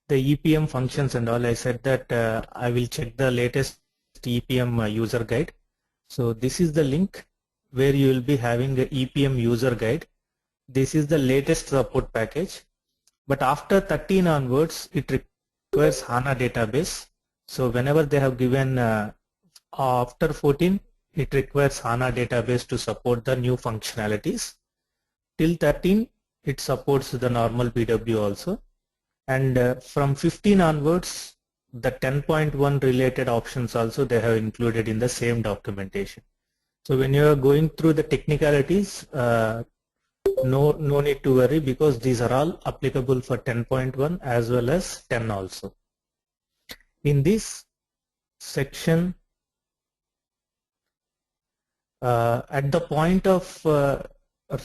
the EPM functions and all, I said that I will check the latest EPM user guide. So this is the link where you will be having the EPM user guide. This is the latest support package. But after 13 onwards, it requires HANA database. So whenever they have given after 14, it requires HANA database to support the new functionalities. Till 13, it supports the normal BW also. And from 15 onwards, the 10.1 related options also they have included in the same documentation. So when you are going through the technicalities, no need to worry, because these are all applicable for 10.1 as well as 10 also. In this section, at the point of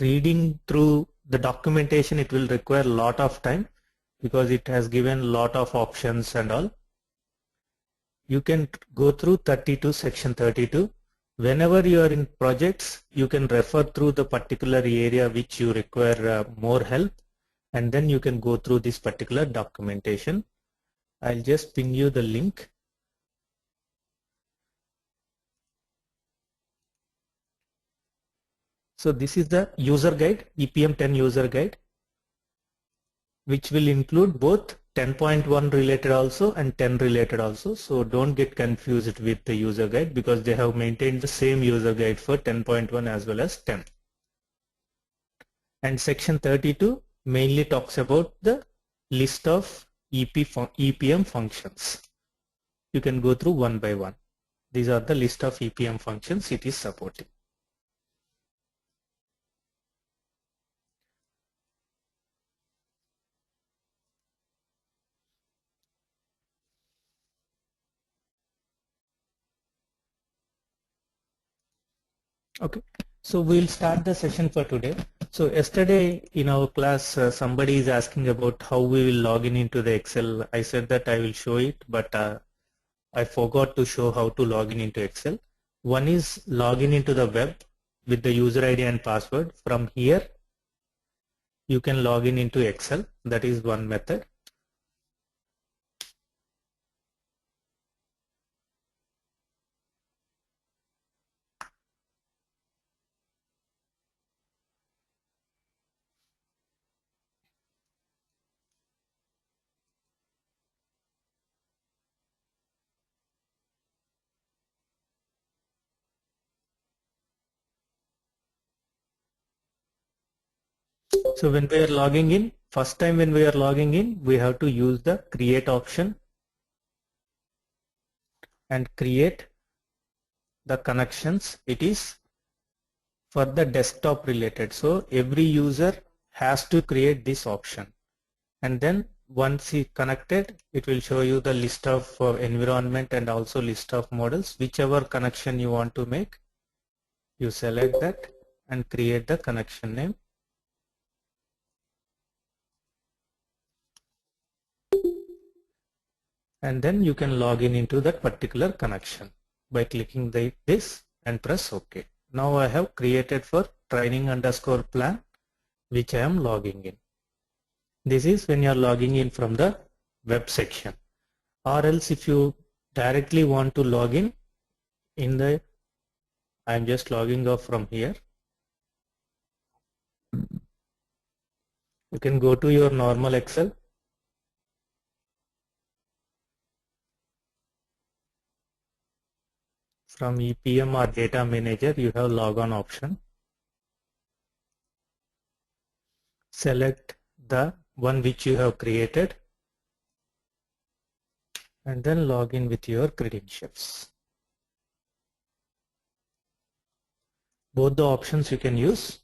reading through the documentation, it will require a lot of time because it has given a lot of options and all. You can go through section 32. Whenever you are in projects, you can refer through the particular area which you require more help, and then you can go through this particular documentation. I'll just ping you the link. So this is the user guide, EPM 10 user guide, which will include both 10.1 related also and 10 related also. So don't get confused with the user guide, because they have maintained the same user guide for 10.1 as well as 10. And section 32 mainly talks about the list of EPM functions. You can go through one by one. These are the list of EPM functions it is supporting. Okay, so we'll start the session for today. So yesterday in our class, somebody is asking about how we will log in into the Excel. I said that I will show it, but I forgot to show how to log in into Excel. One is login into the web with the user ID and password. From here, you can log in into Excel. That is one method. So when we are logging in, first time when we are logging in, we have to use the create option and create the connections. It is for the desktop related. So every user has to create this option. And then once he connected, it will show you the list of environment and also list of models. Whichever connection you want to make, you select that and create the connection name. And then you can log in into that particular connection by clicking this and press OK. Now I have created for training_plan, which I am logging in. This is when you are logging in from the web section. Or else if you directly want to log in the, I am just logging off from here. You can go to your normal Excel. From EPM or data manager, you have logon option. Select the one which you have created and then log in with your credentials. Both the options you can use,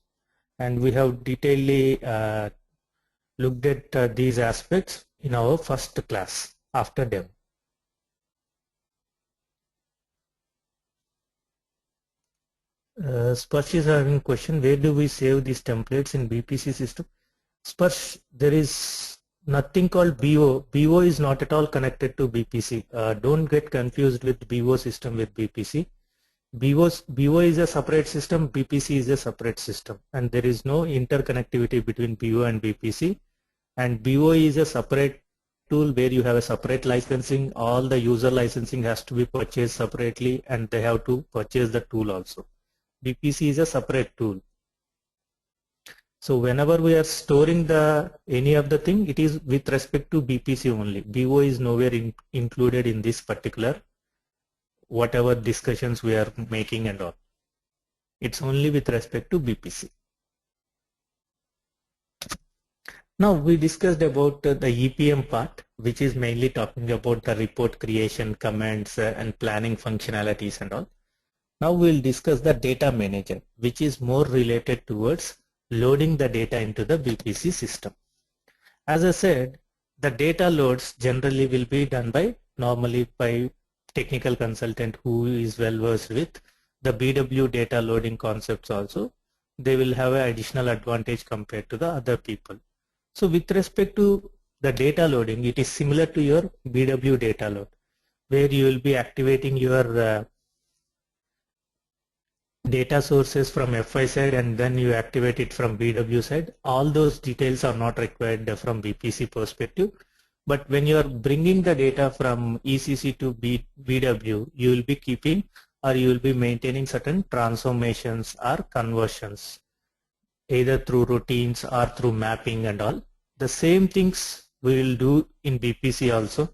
and we have detailedly looked at these aspects in our first class after demo. Sparsh is having a question, where do we save these templates in BPC system? Sparsh, there is nothing called BO. BO is not at all connected to BPC. Don't get confused with BO system with BPC. BO is a separate system, BPC is a separate system, and there is no interconnectivity between BO and BPC, and BO is a separate tool where you have a separate licensing. All the user licensing has to be purchased separately, and they have to purchase the tool also. BPC is a separate tool. So whenever we are storing any of the thing, it is with respect to BPC only. BO is nowhere included in this particular whatever discussions we are making and all. It's only with respect to BPC. Now we discussed about the EPM part, which is mainly talking about the report creation, commands, and planning functionalities and all. Now we'll discuss the data manager, which is more related towards loading the data into the BPC system. As I said, the data loads generally will be done normally by technical consultant who is well versed with the BW data loading concepts also. They will have an additional advantage compared to the other people. So with respect to the data loading, it is similar to your BW data load, where you will be activating your data sources from FI side and then you activate it from BW side. All those details are not required from BPC perspective. But when you are bringing the data from ECC to BW, you will be keeping or you will be maintaining certain transformations or conversions, either through routines or through mapping and all. The same things we will do in BPC also.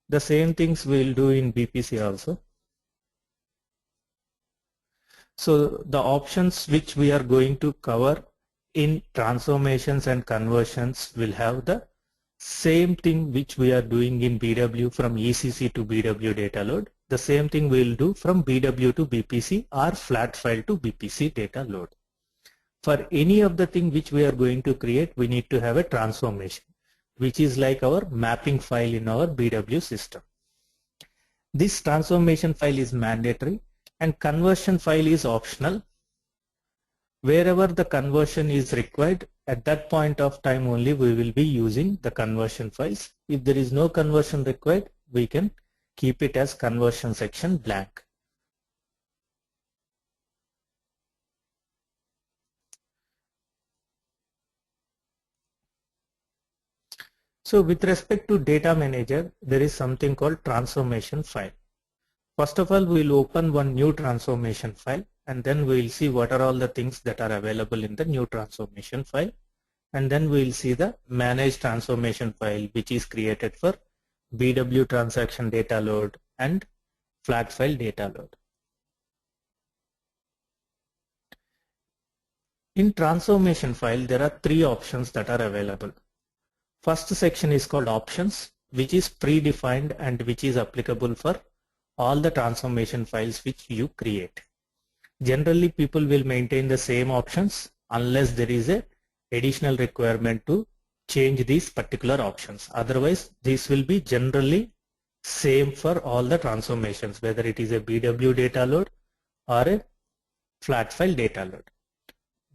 The same things we will do in BPC also. So the options which we are going to cover in transformations and conversions will have the same thing which we are doing in BW from ECC to BW data load. The same thing we will do from BW to BPC or flat file to BPC data load. For any of the thing which we are going to create, we need to have a transformation, which is like our mapping file in our BW system. This transformation file is mandatory and conversion file is optional. Wherever the conversion is required, at that point of time only we will be using the conversion files. If there is no conversion required, we can keep it as conversion section blank. So with respect to data manager, there is something called transformation file. First of all, we will open one new transformation file and then we will see what are all the things that are available in the new transformation file. And then we will see the manage transformation file, which is created for BW transaction data load and flat file data load. In transformation file, there are three options that are available. First section is called options, which is predefined and which is applicable for all the transformation files which you create. Generally, people will maintain the same options unless there is a additional requirement to change these particular options. Otherwise, this will be generally same for all the transformations, whether it is a BW data load or a flat file data load.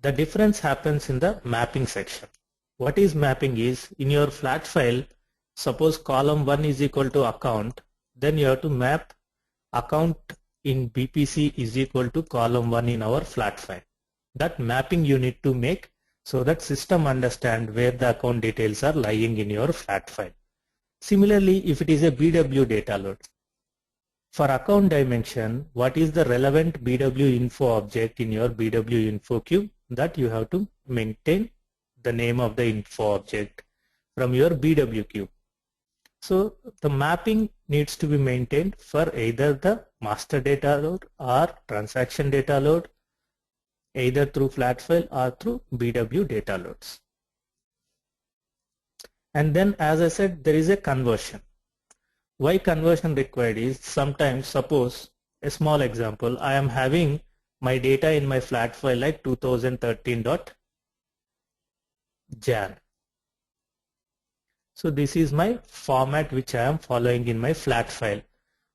The difference happens in the mapping section. What is mapping is, in your flat file, suppose column 1 is equal to account, then you have to map account in BPC is equal to column 1 in our flat file. That mapping you need to make so that system understand where the account details are lying in your flat file. Similarly, if it is a BW data load, for account dimension, what is the relevant BW info object in your BW info cube, that you have to maintain the name of the info object from your BW cube. So the mapping needs to be maintained for either the master data load or transaction data load, either through flat file or through BW data loads. And then, as I said, there is a conversion. Why conversion required is, sometimes, suppose a small example, I am having my data in my flat file like 2013.jan. So this is my format which I am following in my flat file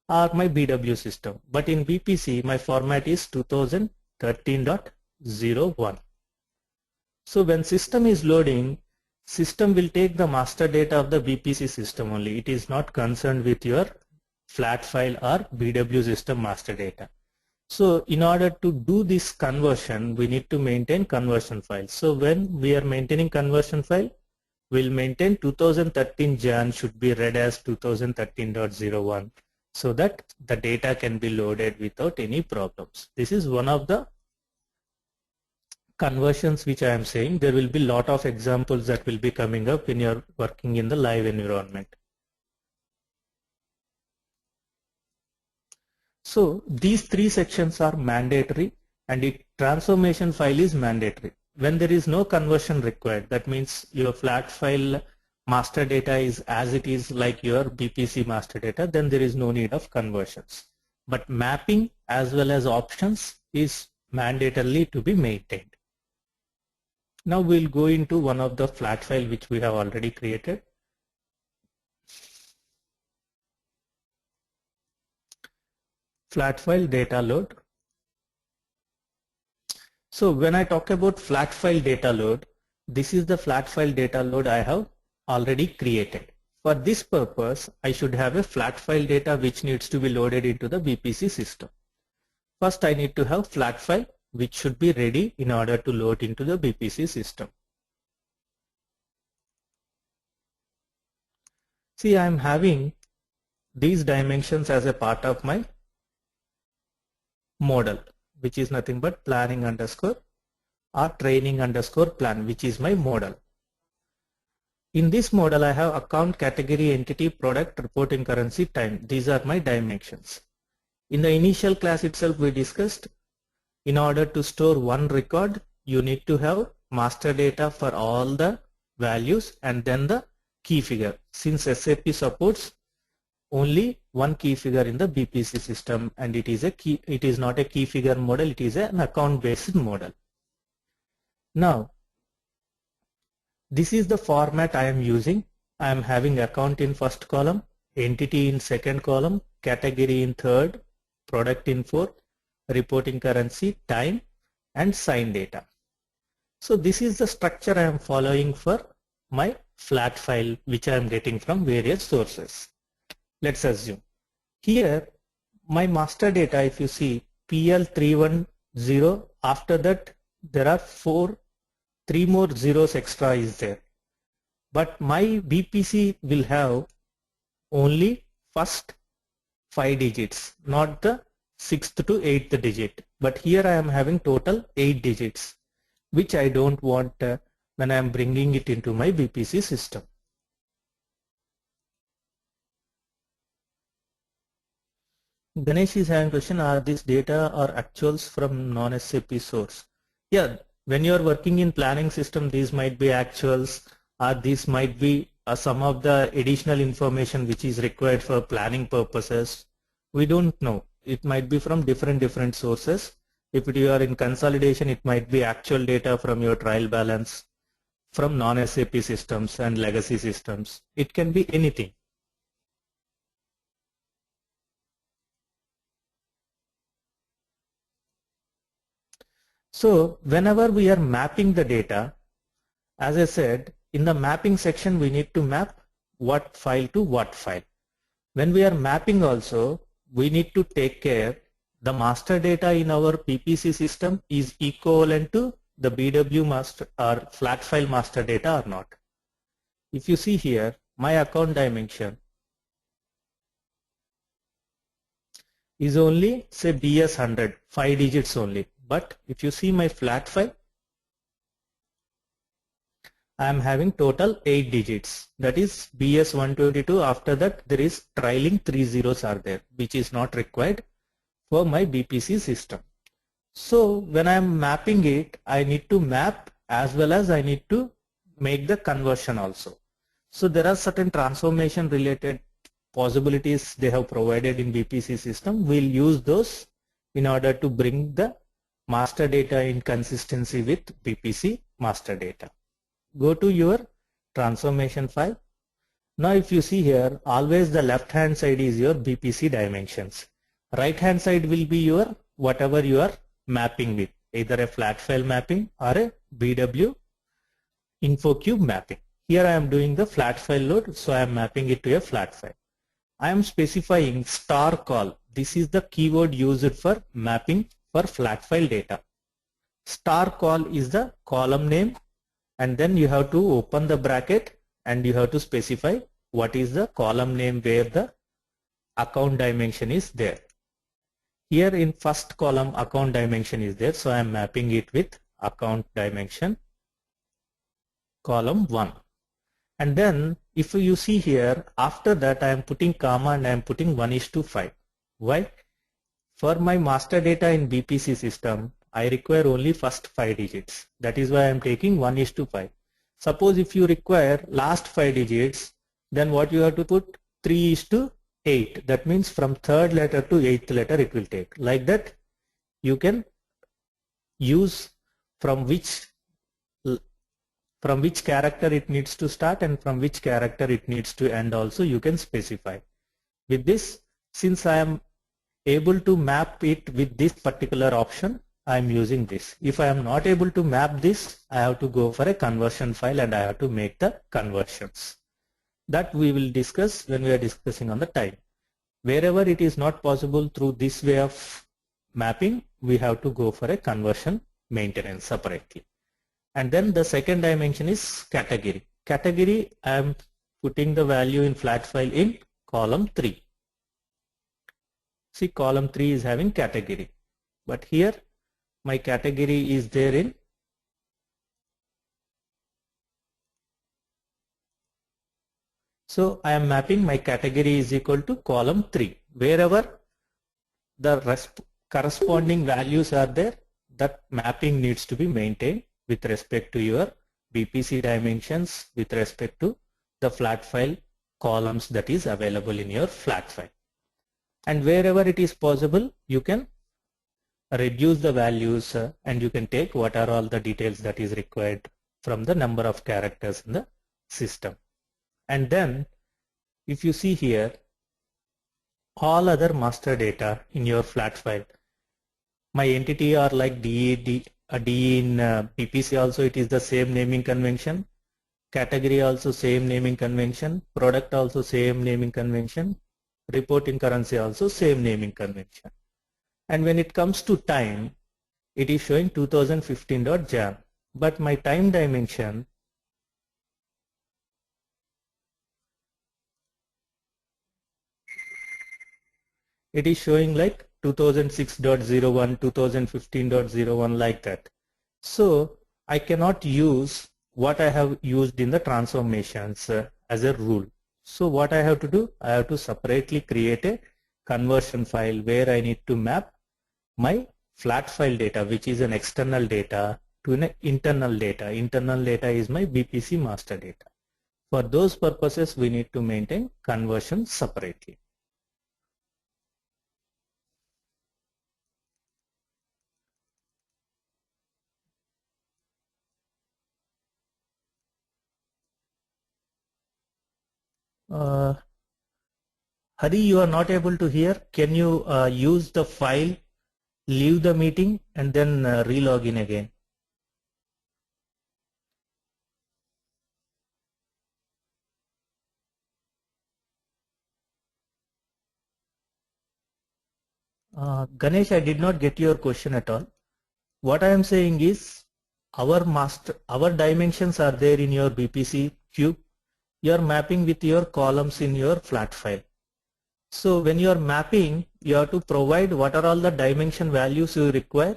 or my BW system. But in BPC, my format is 2013.01. So when system is loading, system will take the master data of the BPC system only. It is not concerned with your flat file or BW system master data. So in order to do this conversion, we need to maintain conversion file. So when we are maintaining conversion file, we'll maintain 2013 Jan should be read as 2013.01 so that the data can be loaded without any problems. This is one of the conversions which I am saying. There will be lot of examples that will be coming up when you are working in the live environment. So these three sections are mandatory, and the transformation file is mandatory. When there is no conversion required, that means your flat file master data is as it is like your BPC master data, then there is no need of conversions. But mapping as well as options is mandatorily to be maintained. Now we'll go into one of the flat file which we have already created. Flat file data load. So when I talk about flat file data load, this is the flat file data load I have already created. For this purpose, I should have a flat file data which needs to be loaded into the BPC system. First, I need to have flat file which should be ready in order to load into the BPC system. See, I am having these dimensions as a part of my model, which is nothing but planning underscore or training underscore plan, which is my model. In this model, I have account, category, entity, product, reporting currency, time. These are my dimensions. In the initial class itself, we discussed in order to store one record, you need to have master data for all the values and then the key figure. Since SAP supports only one key figure in the BPC system, and it is not a key figure model, it is an account based model. Now, this is the format I am using. I am having account in first column, entity in second column, category in third, product in fourth, reporting currency, time, and sign data. So this is the structure I am following for my flat file which I am getting from various sources. Let's assume here my master data, if you see PL310, after that there are 3 more zeros extra is there. But my BPC will have only first 5 digits, not the 6th to 8th digit. But here I am having total 8 digits, which I don't want when I am bringing it into my BPC system. Ganesh is having a question, are these data or actuals from non-SAP source? Yeah, when you are working in planning system, these might be actuals, or these might be some of the additional information which is required for planning purposes. We don't know. It might be from different sources. If you are in consolidation, it might be actual data from your trial balance, from non-SAP systems and legacy systems. It can be anything. So whenever we are mapping the data, as I said, in the mapping section we need to map what file to what file. When we are mapping also, we need to take care the master data in our BPC system is equivalent to the BW master or flat file master data or not. If you see here, my account dimension is only say BS100, 5 digits only. But if you see my flat file, I am having total 8 digits. That is BS122. After that, there is trailing 3 zeros are there, which is not required for my BPC system. So when I am mapping it, I need to map as well as I need to make the conversion also. So there are certain transformation related possibilities they have provided in BPC system. We'll use those in order to bring the master data in consistency with BPC master data. Go to your transformation file. Now if you see here, always the left hand side is your BPC dimensions. Right hand side will be your whatever you are mapping with, either a flat file mapping or a BW InfoCube mapping. Here I am doing the flat file load, so I am mapping it to a flat file. I am specifying star call. This is the keyword used for mapping for flat file data. Star call is the column name, and then you have to open the bracket and you have to specify what is the column name where the account dimension is there. Here in first column account dimension is there, so I am mapping it with account dimension column 1. And then if you see here, after that I am putting comma and I am putting 1:5. Why? For my master data in BPC system, I require only first 5 digits. That is why I am taking 1:5. Suppose if you require last 5 digits, then what you have to put? 3:8. That means from third letter to eighth letter it will take. Like that you can use from which character it needs to start and from which character it needs to end also you can specify. With this, since I am able to map it with this particular option, I am using this. If I am not able to map this, I have to go for a conversion file and I have to make the conversions. That we will discuss when we are discussing on the time. Wherever it is not possible through this way of mapping, we have to go for a conversion maintenance separately. And then the second dimension is category. Category, I am putting the value in flat file in column 3. See, column 3 is having category, but here my category is there in so I am mapping my category is equal to column 3. Wherever the corresponding values are there, that mapping needs to be maintained with respect to your BPC dimensions, with respect to the flat file columns that is available in your flat file. And wherever it is possible, you can reduce the values and you can take what are all the details that is required from the number of characters in the system. And then if you see here, all other master data in your flat file, my entity are like D in BPC also it is the same naming convention, category also same naming convention, product also same naming convention, reporting currency also same naming convention. And when it comes to time, it is showing 2015.jan, but my time dimension it is showing like 2006.01, 2015.01 like that. So I cannot use what I have used in the transformations as a rule. So what I have to do, I have to separately create a conversion file where I need to map my flat file data, which is an external data, to an internal data. Internal data is my BPC master data. For those purposes, we need to maintain conversion separately. Hari, you are not able to hear. Can you use the file, leave the meeting and then re-log in again? Ganesh, I did not get your question at all. What I am saying is our dimensions are there in your BPC cube. You are mapping with your columns in your flat file. So when you are mapping, you have to provide what are all the dimension values you require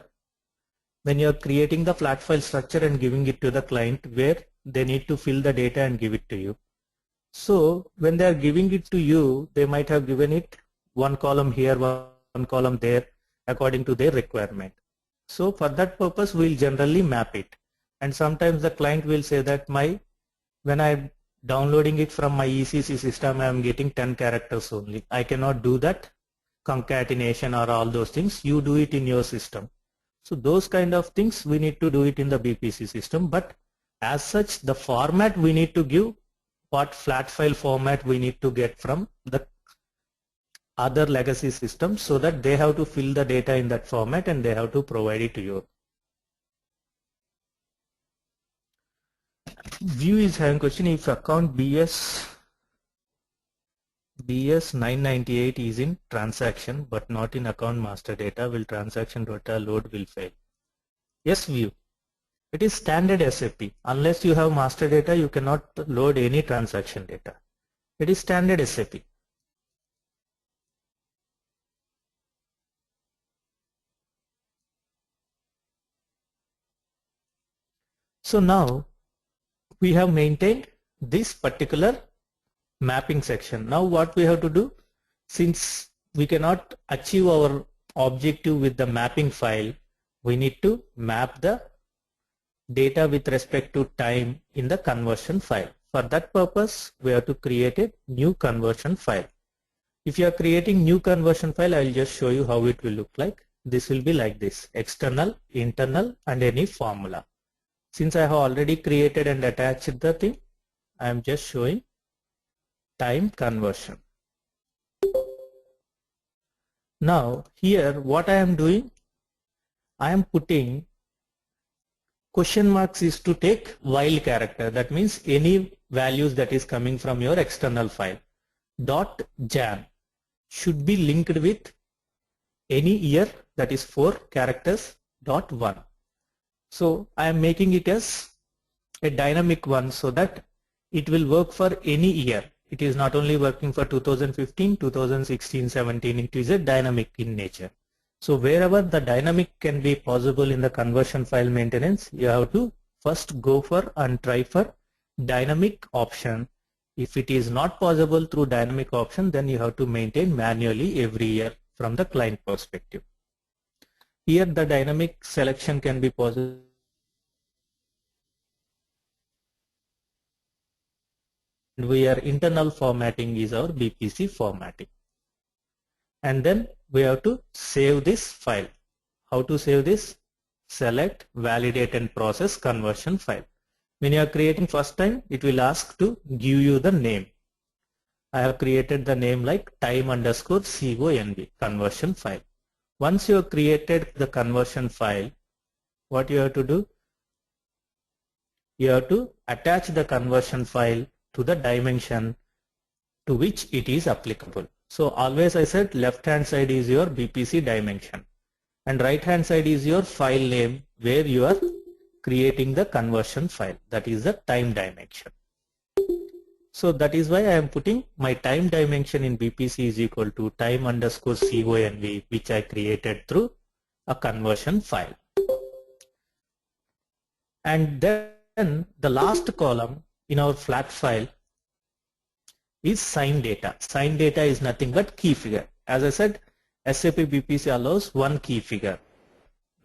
when you are creating the flat file structure and giving it to the client, where they need to fill the data and give it to you. So when they are giving it to you, they might have given it one column here, one column there, according to their requirement. So for that purpose, we'll generally map it. And sometimes the client will say that when I'm downloading it from my ECC system, I'm getting 10 characters only. I cannot do that concatenation or all those things. You do it in your system. So those kind of things we need to do it in the BPC system. But as such, the format we need to give, what flat file format we need to get from the other legacy systems, so that they have to fill the data in that format and they have to provide it to you. View is having question, if account BS BS 998 is in transaction but not in account master data. Will transaction data load will fail? Yes, view. It is standard SAP. Unless you have master data, you cannot load any transaction data. It is standard SAP. So now we have maintained this particular mapping section. Now what we have to do, since we cannot achieve our objective with the mapping file, we need to map the data with respect to time in the conversion file. For that purpose, we have to create a new conversion file. If you are creating new conversion file, I will just show you how it will look like. This will be like this: external, internal, and any formula. Since I have already created and attached the thing, I am just showing time conversion. Now here what I am doing, I am putting question marks is to take while character. That means any values that is coming from your external file. Dot jan should be linked with any year, that is 4 characters. Dot 1. So I am making it as a dynamic one so that it will work for any year. It is not only working for 2015, 2016, 17. It is a dynamic in nature. So wherever the dynamic can be possible in the conversion file maintenance, you have to first go for and try for dynamic option. If it is not possible through dynamic option, then you have to maintain manually every year from the client perspective. Here the dynamic selection can be possible. Our internal formatting is our BPC formatting. And then we have to save this file. How to save this? Select, validate and process conversion file. When you are creating first time, it will ask to give you the name. I have created the name like time_conv conversion file. Once you have created the conversion file, what you have to do? You have to attach the conversion file to the dimension to which it is applicable. So always I said left hand side is your BPC dimension and right hand side is your file name where you are creating the conversion file, that is the time dimension. So that is why I am putting my time dimension in BPC is equal to time_conv, which I created through a conversion file. And then the last column in our flat file is sign data. Sign data is nothing but key figure. As I said, SAP BPC allows one key figure,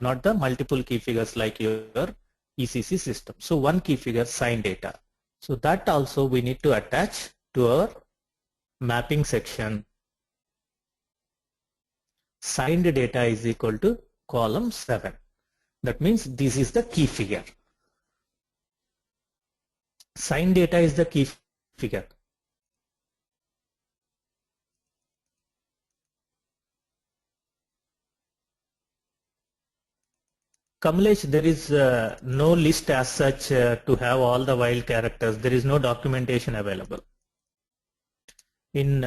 not the multiple key figures like your ECC system. So one key figure, sign data. So that also we need to attach to our mapping section. Signed data is equal to column 7. That means this is the key figure. Signed data is the key figure. Kamlesh, there is no list as such to have all the wild characters. There is no documentation available. In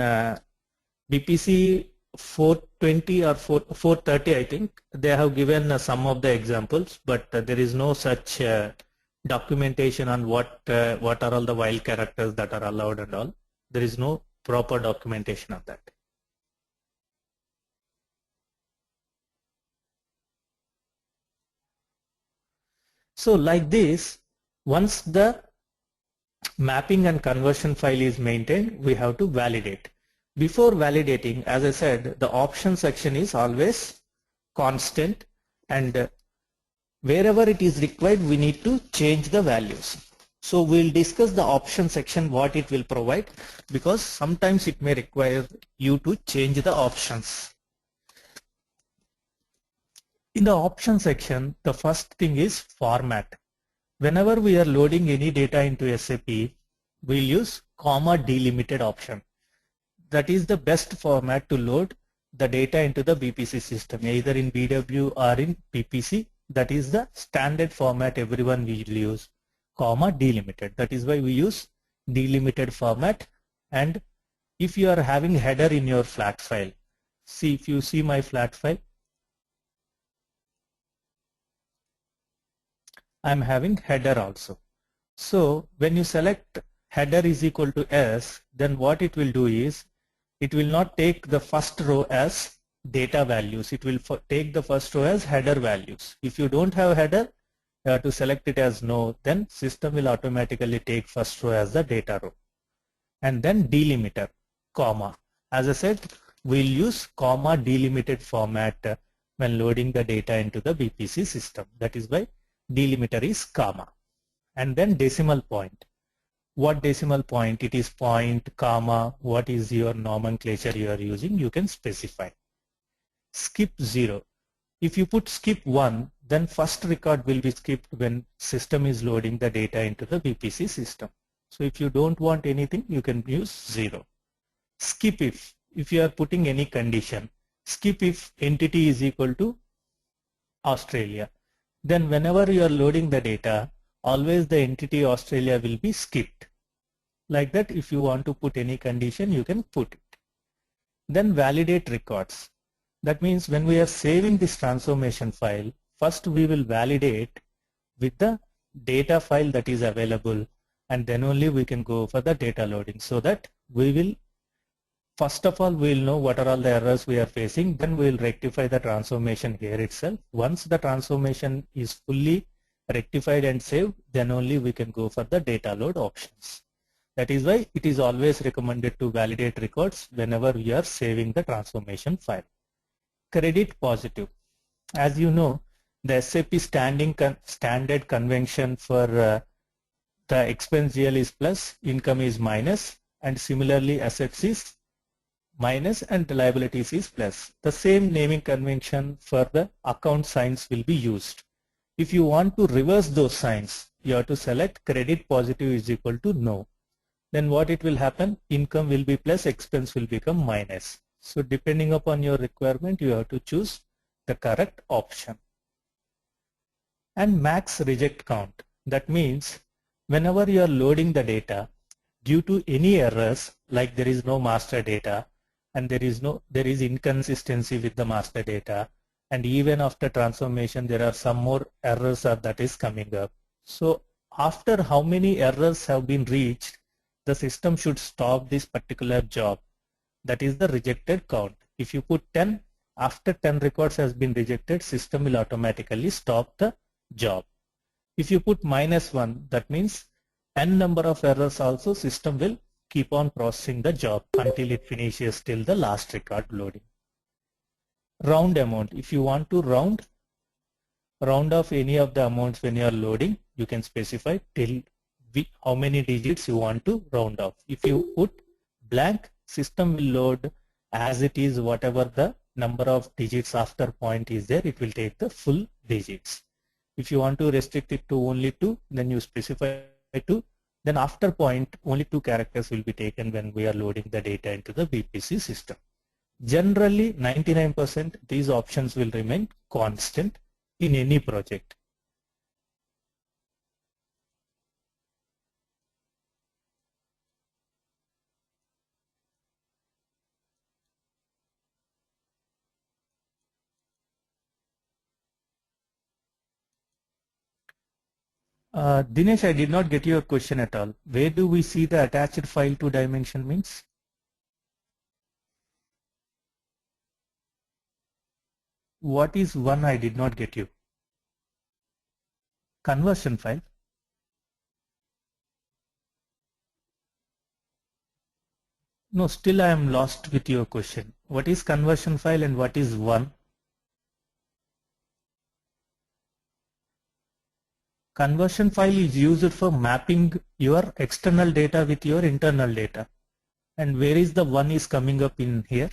BPC 420 or 430, I think, they have given some of the examples, but there is no such documentation on what are all the wild characters that are allowed and all. There is no proper documentation of that. So like this, once the mapping and conversion file is maintained, we have to validate. Before validating, as I said, the option section is always constant, and wherever it is required, we need to change the values. So we'll discuss the option section, what it will provide, because sometimes it may require you to change the options. In the option section, the first thing is format. Whenever we are loading any data into SAP, we'll use comma delimited option. That is the best format to load the data into the BPC system, either in BW or in BPC. That is the standard format everyone will use, comma delimited. That is why we use delimited format, and if you are having header in your flat file, see, if you see my flat file, I'm having header also. So when you select header is equal to S, then what it will do is, it will not take the first row as data values. It will take the first row as header values. If you don't have header, you have to select it as no, then system will automatically take first row as the data row. And then delimiter, comma. As I said, we'll use comma delimited format when loading the data into the BPC system. That is why delimiter is comma. And then decimal point. What decimal point? It is point, comma, what is your nomenclature you are using, you can specify. Skip 0. If you put skip 1, then first record will be skipped when system is loading the data into the BPC system. So if you don't want anything, you can use 0. Skip if you are putting any condition, skip if entity is equal to Australia. Then whenever you are loading the data, always the entity Australia will be skipped. Like that, if you want to put any condition, you can put it. Then validate records. That means when we are saving this transformation file, first we will validate with the data file that is available, and then only we can go for the data loading, so that we will, first of all, we will know what are all the errors we are facing, then we will rectify the transformation here itself. Once the transformation is fully rectified and saved, then only we can go for the data load options. That is why it is always recommended to validate records whenever we are saving the transformation file. Credit positive. As you know, the SAP standard convention for the expense GL is plus, income is minus, and similarly assets is minus and liabilities is plus. The same naming convention for the account signs will be used. If you want to reverse those signs, you have to select credit positive is equal to no. Then what it will happen? Income will be plus, expense will become minus. So depending upon your requirement, you have to choose the correct option. And max reject count. That means whenever you are loading the data, due to any errors, like there is no master data, and there is inconsistency with the master data, and even after transformation there are some more errors that is coming up. So after how many errors have been reached, the system should stop this particular job. That is the rejected count. If you put 10, after 10 records has been rejected, system will automatically stop the job. If you put -1, that means n number of errors also, system will keep on processing the job until it finishes till the last record loading. Round amount. If you want to round off any of the amounts when you are loading, you can specify till how many digits you want to round off. If you put blank, system will load as it is, whatever the number of digits after point is there, it will take the full digits. If you want to restrict it to only 2, then you specify 2. Then after point, only 2 characters will be taken when we are loading the data into the BPC system. Generally, 99% these options will remain constant in any project. Dinesh, I did not get your question at all. Where do we see the attached file to dimension means? What is one? I did not get you. Conversion file. No, still I am lost with your question. What is conversion file and what is one? Conversion file is used for mapping your external data with your internal data. And where is the one is coming up in here?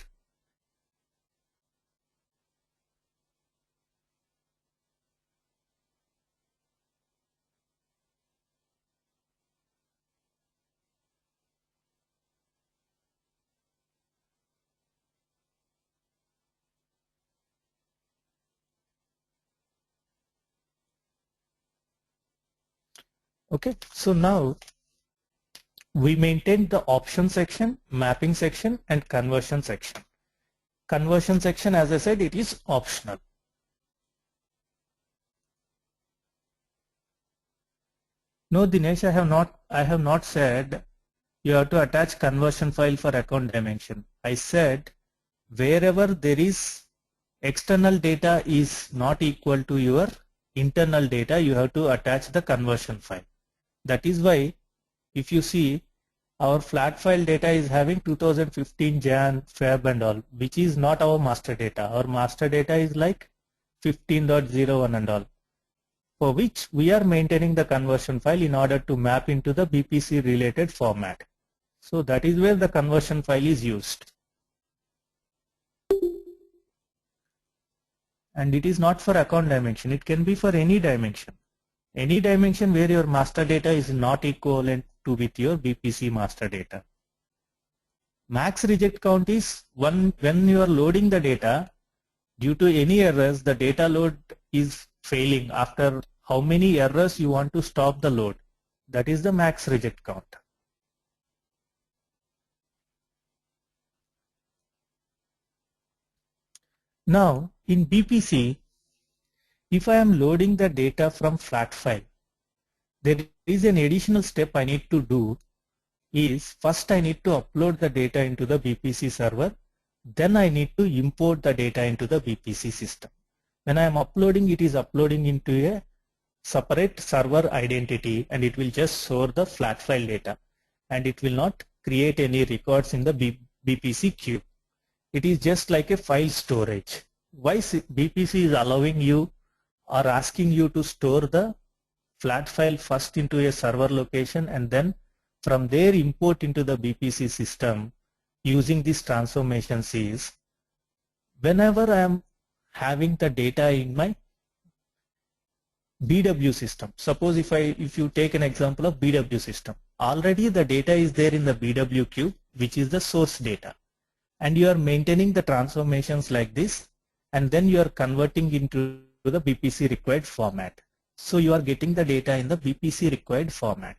Okay, so now we maintain the option section, mapping section, and conversion section. Conversion section, as I said, it is optional. No, Dinesh, I have not said you have to attach conversion file for account dimension. I said wherever there is external data is not equal to your internal data, you have to attach the conversion file. That is why if you see our flat file data is having 2015 Jan, Feb and all, which is not our master data. Our master data is like 15.01 and all, for which we are maintaining the conversion file in order to map into the BPC related format. So that is where the conversion file is used. And it is not for account dimension, it can be for any dimension. Any dimension where your master data is not equivalent to with your BPC master data. Max reject count is when you are loading the data, due to any errors, the data load is failing. After how many errors you want to stop the load, that is the max reject count. Now in BPC, if I am loading the data from flat file, there is an additional step I need to do is first I need to upload the data into the BPC server, then I need to import the data into the BPC system. When I am uploading, it is uploading into a separate server identity and it will just store the flat file data and it will not create any records in the BPC queue. It is just like a file storage. Why BPC is allowing you or asking you to store the flat file first into a server location and then from there import into the BPC system using these transformations is whenever I am having the data in my BW system. Suppose if you take an example of BW system, already the data is there in the BW queue, which is the source data, and you are maintaining the transformations like this and then you are converting into the BPC required format. So you are getting the data in the BPC required format.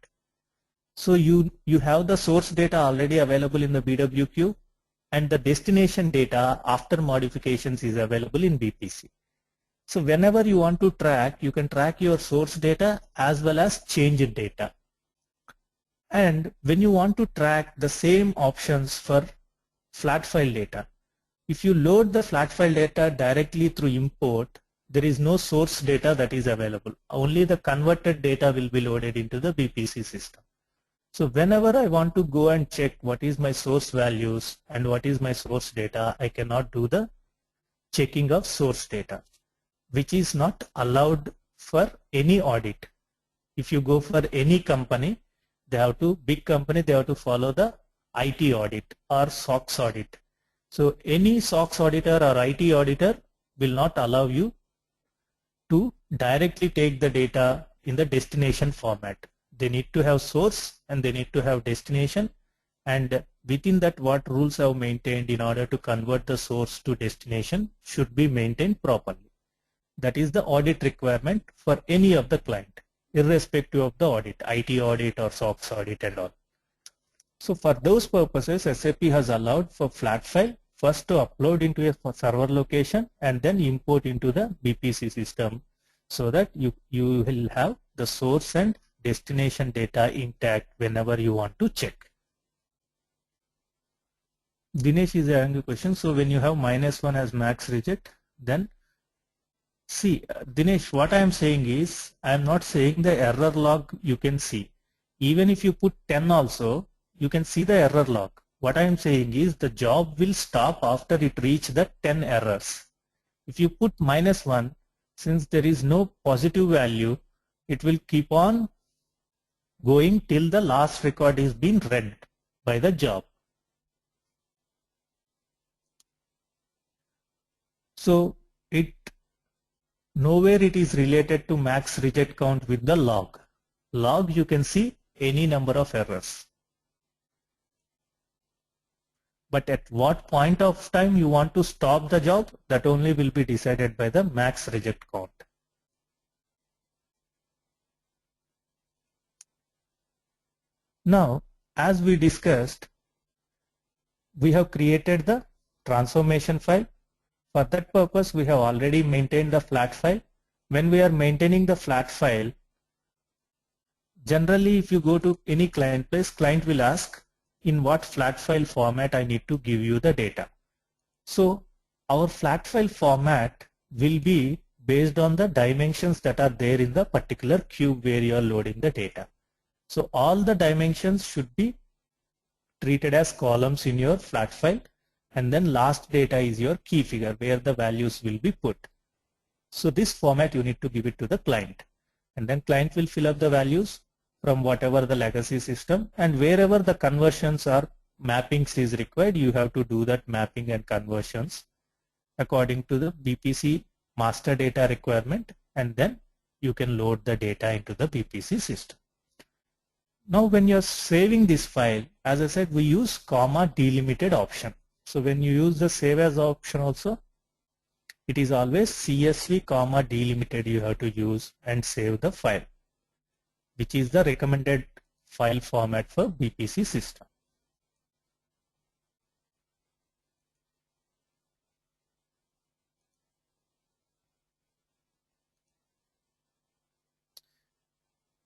So you have the source data already available in the BW queue and the destination data after modifications is available in BPC. So whenever you want to track, you can track your source data as well as changed data. And when you want to track the same options for flat file data, if you load the flat file data directly through import, there is no source data that is available. Only the converted data will be loaded into the BPC system. So whenever I want to go and check what is my source values and what is my source data, I cannot do the checking of source data, which is not allowed for any audit. If you go for any company, big company, they have to follow the IT audit or SOX audit. So any SOX auditor or IT auditor will not allow you to directly take the data in the destination format. They need to have source and they need to have destination, and within that what rules have maintained in order to convert the source to destination should be maintained properly. That is the audit requirement for any of the client, irrespective of the audit, IT audit or SOX audit and all. So for those purposes, SAP has allowed for flat file first to upload into a server location and then import into the BPC system so that you will have the source and destination data intact whenever you want to check. Dinesh is having a question. So when you have -1 as max reject, then see, Dinesh, what I am saying is, I am not saying the error log you can see. Even if you put 10 also, you can see the error log. What I am saying is the job will stop after it reaches the 10 errors. If you put -1, since there is no positive value, it will keep on going till the last record is being read by the job. So nowhere it is related to max reject count with the log. Log you can see any number of errors. But at what point of time you want to stop the job, that only will be decided by the max reject count. Now, as we discussed, we have created the transformation file. For that purpose, we have already maintained the flat file. When we are maintaining the flat file, generally if you go to any client place, client will ask in what flat file format I need to give you the data. So our flat file format will be based on the dimensions that are there in the particular cube where you are loading the data. So all the dimensions should be treated as columns in your flat file, and then last data is your key figure where the values will be put. So this format you need to give it to the client, and then client will fill up the values from whatever the legacy system, and wherever the conversions or mappings is required, you have to do that mapping and conversions according to the BPC master data requirement, and then you can load the data into the BPC system. Now when you're saving this file, as I said, we use comma delimited option. So when you use the save as option also, it is always CSV comma delimited you have to use and save the file, which is the recommended file format for BPC system.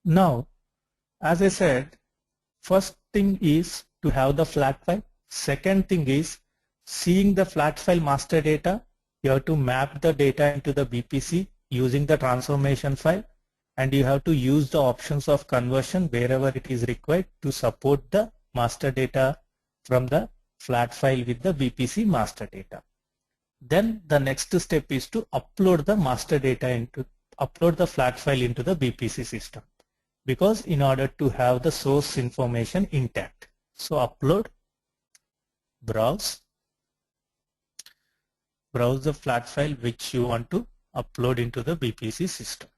Now, as I said, first thing is to have the flat file. Second thing is seeing the flat file master data. You have to map the data into the BPC using the transformation file, and you have to use the options of conversion wherever it is required to support the master data from the flat file with the BPC master data. Then the next step is to upload the master data upload the flat file into the BPC system, because in order to have the source information intact. So upload, browse the flat file which you want to upload into the BPC system.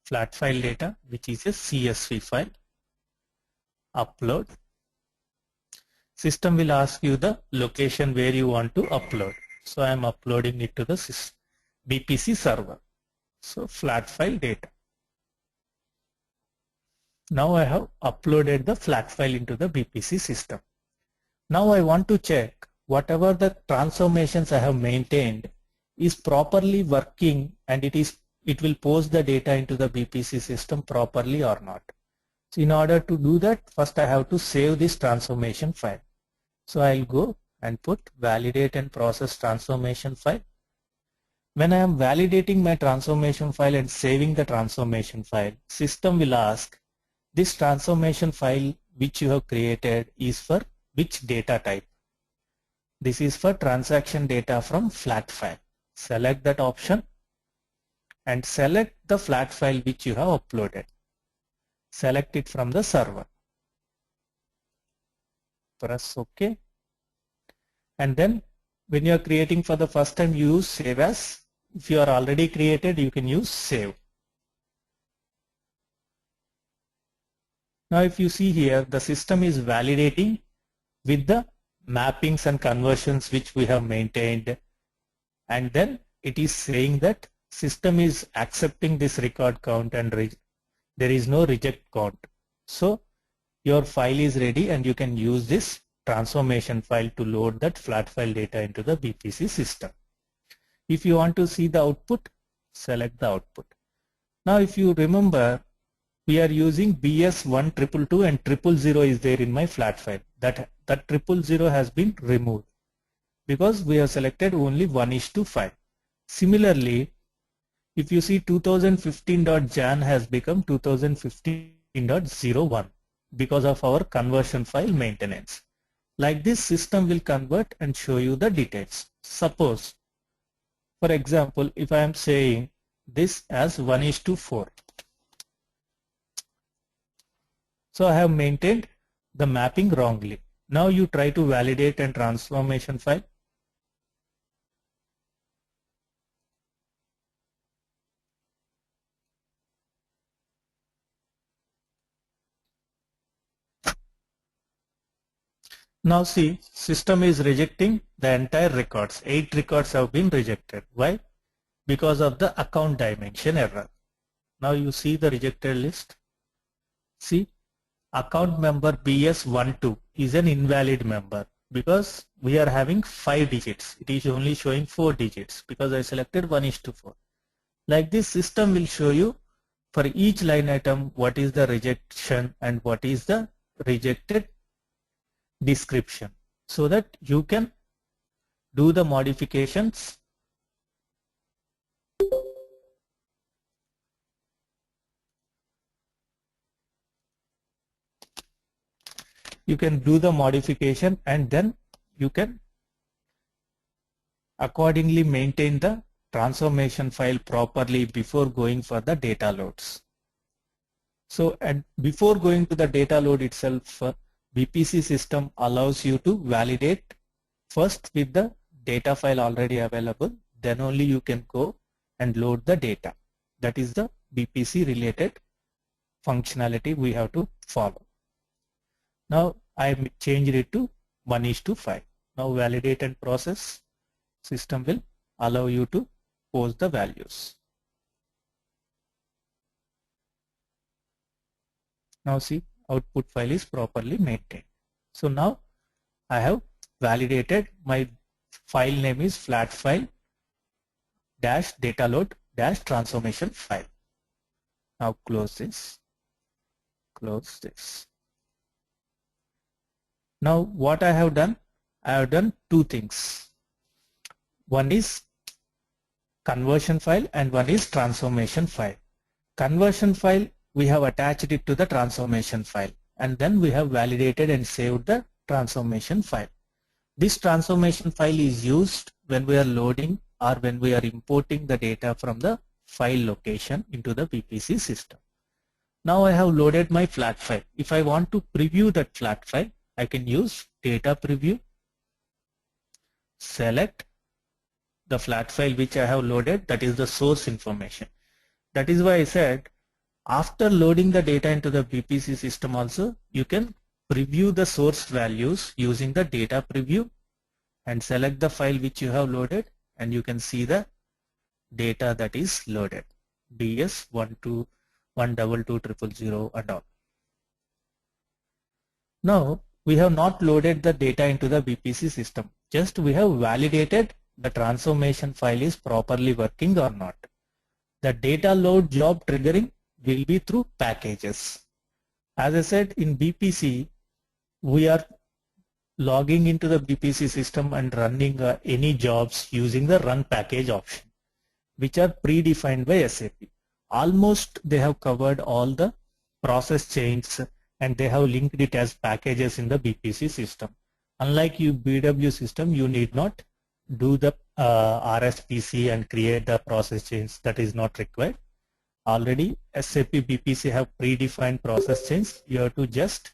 Flat file data, which is a CSV file. Upload. System will ask you the location where you want to upload. So I am uploading it to the BPC server. So flat file data. Now I have uploaded the flat file into the BPC system. Now I want to check whatever the transformations I have maintained is properly working, and it will post the data into the BPC system properly or not. So in order to do that, first I have to save this transformation file. So I'll go and put validate and process transformation file. When I am validating my transformation file and saving the transformation file, system will ask, this transformation file which you have created is for which data type? This is for transaction data from flat file. Select that option and select the flat file which you have uploaded. Select it from the server. Press OK. And then when you are creating for the first time, you use save as. If you are already created, you can use save. Now if you see here, the system is validating with the mappings and conversions which we have maintained, and then it is saying that system is accepting this record count and there is no reject count. So your file is ready and you can use this transformation file to load that flat file data into the BPC system. If you want to see the output, select the output. Now if you remember, we are using BS1222 and 000 is there in my flat file. That 000 has been removed because we have selected only 1:5. Similarly, if you see 2015.jan has become 2015.01 because of our conversion file maintenance. Like this, system will convert and show you the details. Suppose, for example, if I am saying this as 1:4. So I have maintained the mapping wrongly. Now you try to validate and transformation file. Now see, system is rejecting the entire records. 8 records have been rejected. Why? Because of the account dimension error. Now you see the rejected list. See, account member BS12 is an invalid member because we are having 5 digits. It is only showing 4 digits because I selected 1:4. Like this, system will show you for each line item what is the rejection and what is the rejected description, so that you can do the modifications. You can do the modification and then you can accordingly maintain the transformation file properly before going for the data loads. So before going to the data load itself, BPC system allows you to validate first with the data file already available, then only you can go and load the data. That is the BPC related functionality we have to follow. Now I changed it to 1:5. Now validate and process. System will allow you to post the values. Now see, output file is properly maintained. So now I have validated my file name is flat file dash data load dash transformation file. Now close this, close this. Now what I have done two things. One is conversion file and one is transformation file. Conversion file, we have attached it to the transformation file, and then we have validated and saved the transformation file. This transformation file is used when we are loading or when we are importing the data from the file location into the BPC system. Now I have loaded my flat file. If I want to preview that flat file, I can use data preview, select the flat file which I have loaded, that is the source information. That is why I said after loading the data into the BPC system also, you can preview the source values using the data preview and select the file which you have loaded, and you can see the data that is loaded, BS12, 122 and all. Now we have not loaded the data into the BPC system, just we have validated the transformation file is properly working or not. The data load job triggering will be through packages. As I said, in BPC, we are logging into the BPC system and running any jobs using the run package option, which are predefined by SAP. Almost they have covered all the process chains and they have linked it as packages in the BPC system. Unlike BW system, you need not do the RSPC and create the process chains. That is not required. Already SAP BPC have predefined process chains. You have to just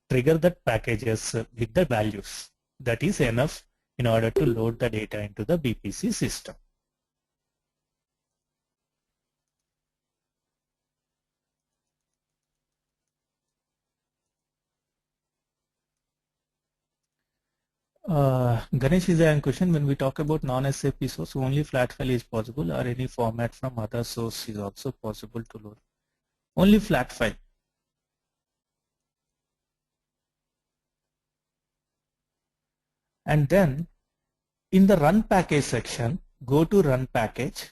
trigger that packages with the values. That is enough in order to load the data into the BPC system. Ganesh is a question. When we talk about non-SAP source, only flat file is possible, or any format from other source is also possible to load? Only flat file. And then in the run package section, go to run package.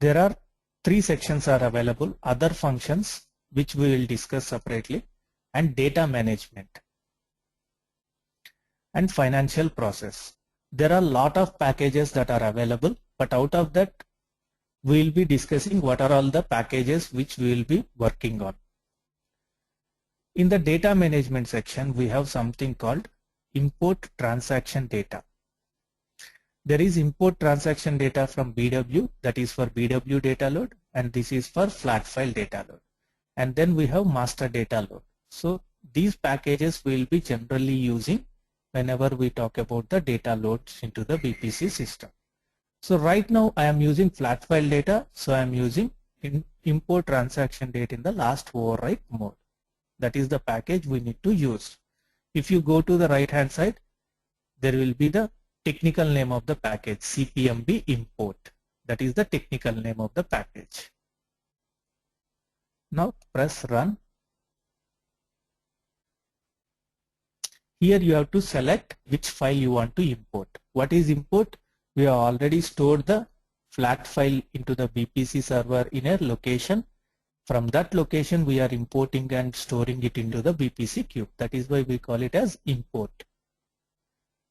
There are 3 sections are available: other functions, which we will discuss separately, and data management, and financial process. There are a lot of packages that are available, but out of that we will be discussing what are all the packages which we will be working on. In the data management section, we have something called import transaction data. There is import transaction data from BW, that is for BW data load, and this is for flat file data load. And then we have master data load. So these packages we will be generally using whenever we talk about the data loads into the BPC system. So right now I am using flat file data, so I am using import transaction data in the last override mode. That is the package we need to use. If you go to the right hand side, there will be the technical name of the package, CPMB import. That is the technical name of the package. press run. Here you have to select which file you want to import. What is import? We have already stored the flat file into the BPC server in a location. From that location we are importing and storing it into the BPC cube. That is why we call it as import.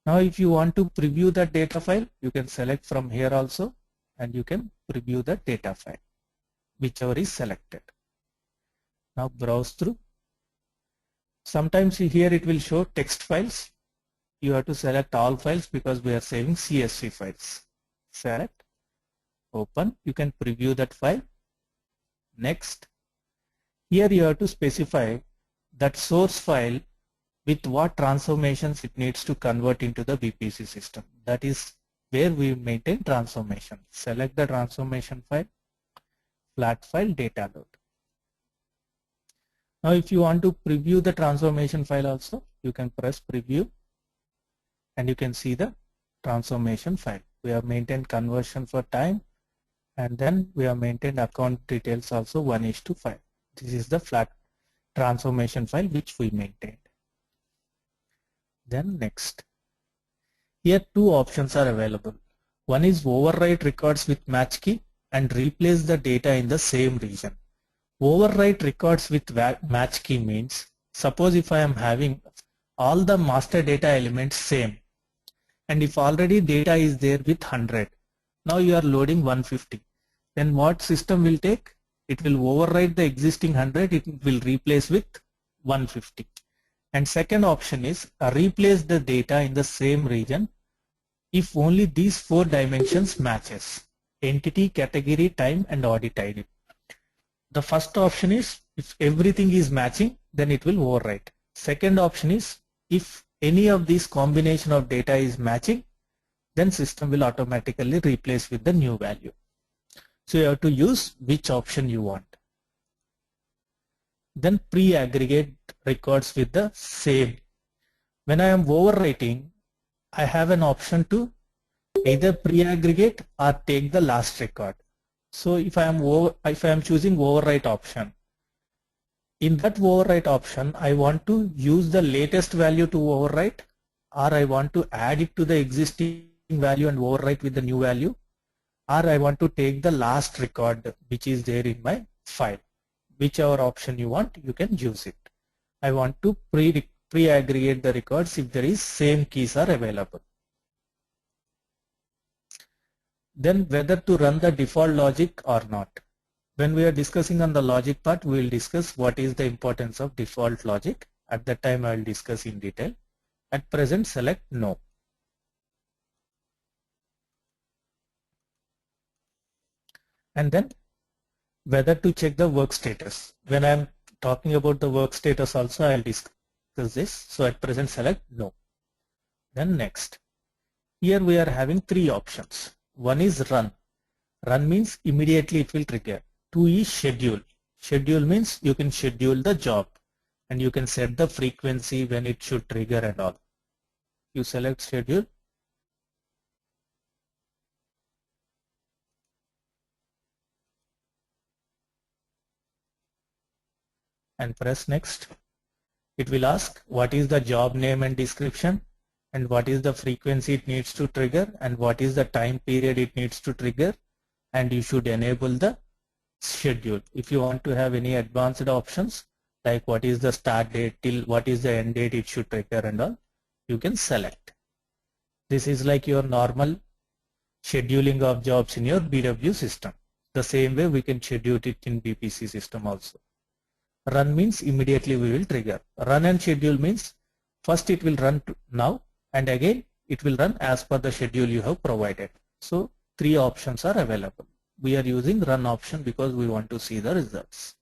Now if you want to preview that data file, you can select from here also and you can preview the data file, whichever is selected. Now browse through. Sometimes here it will show text files. You have to select all files because we are saving CSV files. Select, open, you can preview that file. Next, here you have to specify that source file with what transformations it needs to convert into the BPC system. That is where we maintain transformation. Select the transformation file, flat file, data load. Now if you want to preview the transformation file also, you can press preview and you can see the transformation file. We have maintained conversion for time and then we have maintained account details also 1:5. This is the flat transformation file which we maintained. Then next, here two options are available. One is overwrite records with match key and replace the data in the same region. Overwrite records with match key means, suppose if I am having all the master data elements same and if already data is there with 100, now you are loading 150, then what system will take? It will overwrite the existing 100, it will replace with 150. And second option is replace the data in the same region if only these 4 dimensions matches: entity, category, time and audit ID. The first option is if everything is matching, then it will overwrite. Second option is if any of these combination of data is matching, then system will automatically replace with the new value. So you have to use which option you want. Then pre-aggregate records with the same. When I am overwriting, I have an option to either pre-aggregate or take the last record. So if I am choosing overwrite option, in that overwrite option I want to use the latest value to overwrite, or I want to add it to the existing value and overwrite with the new value, or I want to take the last record which is there in my file. Whichever option you want, you can use it. I want to pre-aggregate the records if there is same keys are available. Then whether to run the default logic or not. When we are discussing on the logic part, we will discuss what is the importance of default logic. At that time I will discuss in detail. At present select no. And then whether to check the work status. When I am talking about the work status also I will discuss this. So at present select no. Then next. Here we are having 3 options. One is run. Run means immediately it will trigger. 2 is schedule. Schedule means you can schedule the job and you can set the frequency when it should trigger and all. You select schedule. And press next. It will ask what is the job name and description and what is the frequency it needs to trigger and what is the time period it needs to trigger, and you should enable the schedule. If you want to have any advanced options like what is the start date till what is the end date it should trigger and all, you can select. This is like your normal scheduling of jobs in your BW system. The same way we can schedule it in BPC system also. Run means immediately we will trigger. Run and schedule means first it will run now and again it will run as per the schedule you have provided. So 3 options are available. We are using run option because we want to see the results.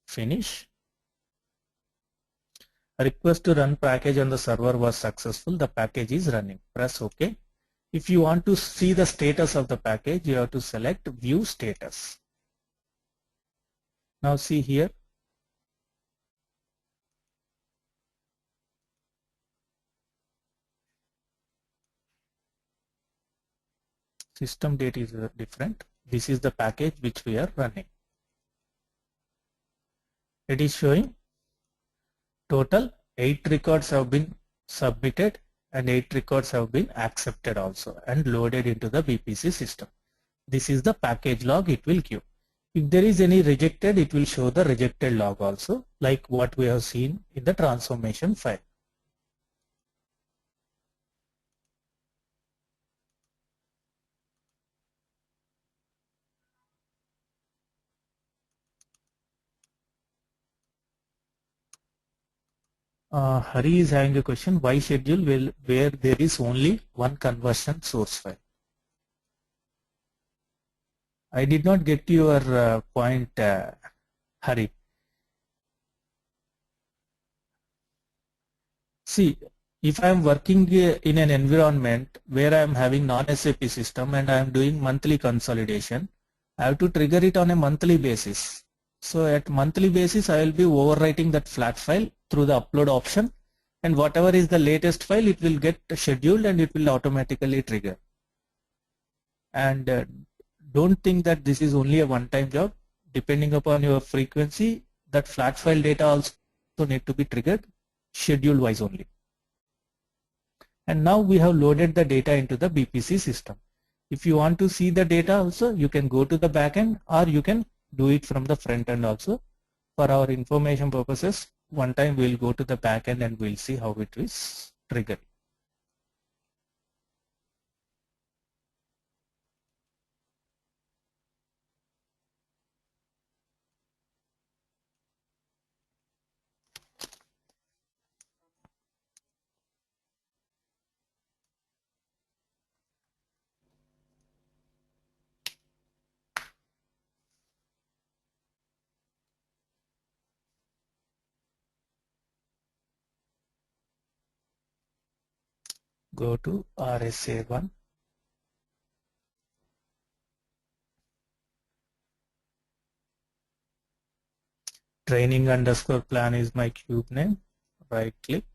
Finish. A request to run package on the server was successful. The package is running. Press OK. If you want to see the status of the package, you have to select view status. Now see here. System date is different. This is the package which we are running. It is showing total 8 records have been submitted and 8 records have been accepted also and loaded into the BPC system. This is the package log it will give. If there is any rejected, it will show the rejected log also, like what we have seen in the transformation file. Hari is having a question, why schedule where there is only one conversion source file? I did not get your point, Hari. See, if I am working in an environment where I am having non-SAP system and I am doing monthly consolidation, I have to trigger it on a monthly basis. So at monthly basis, I will be overwriting that flat file through the upload option, and whatever is the latest file, it will get scheduled and it will automatically trigger. And don't think that this is only a one-time job. Depending upon your frequency, that flat file data also need to be triggered schedule wise only. And now we have loaded the data into the BPC system. If you want to see the data also, you can go to the backend or you can do it from the front end also. For our information purposes, one time we'll go to the backend and we'll see how it is triggered. Go to RSA1. Training underscore plan is my cube name. Right click.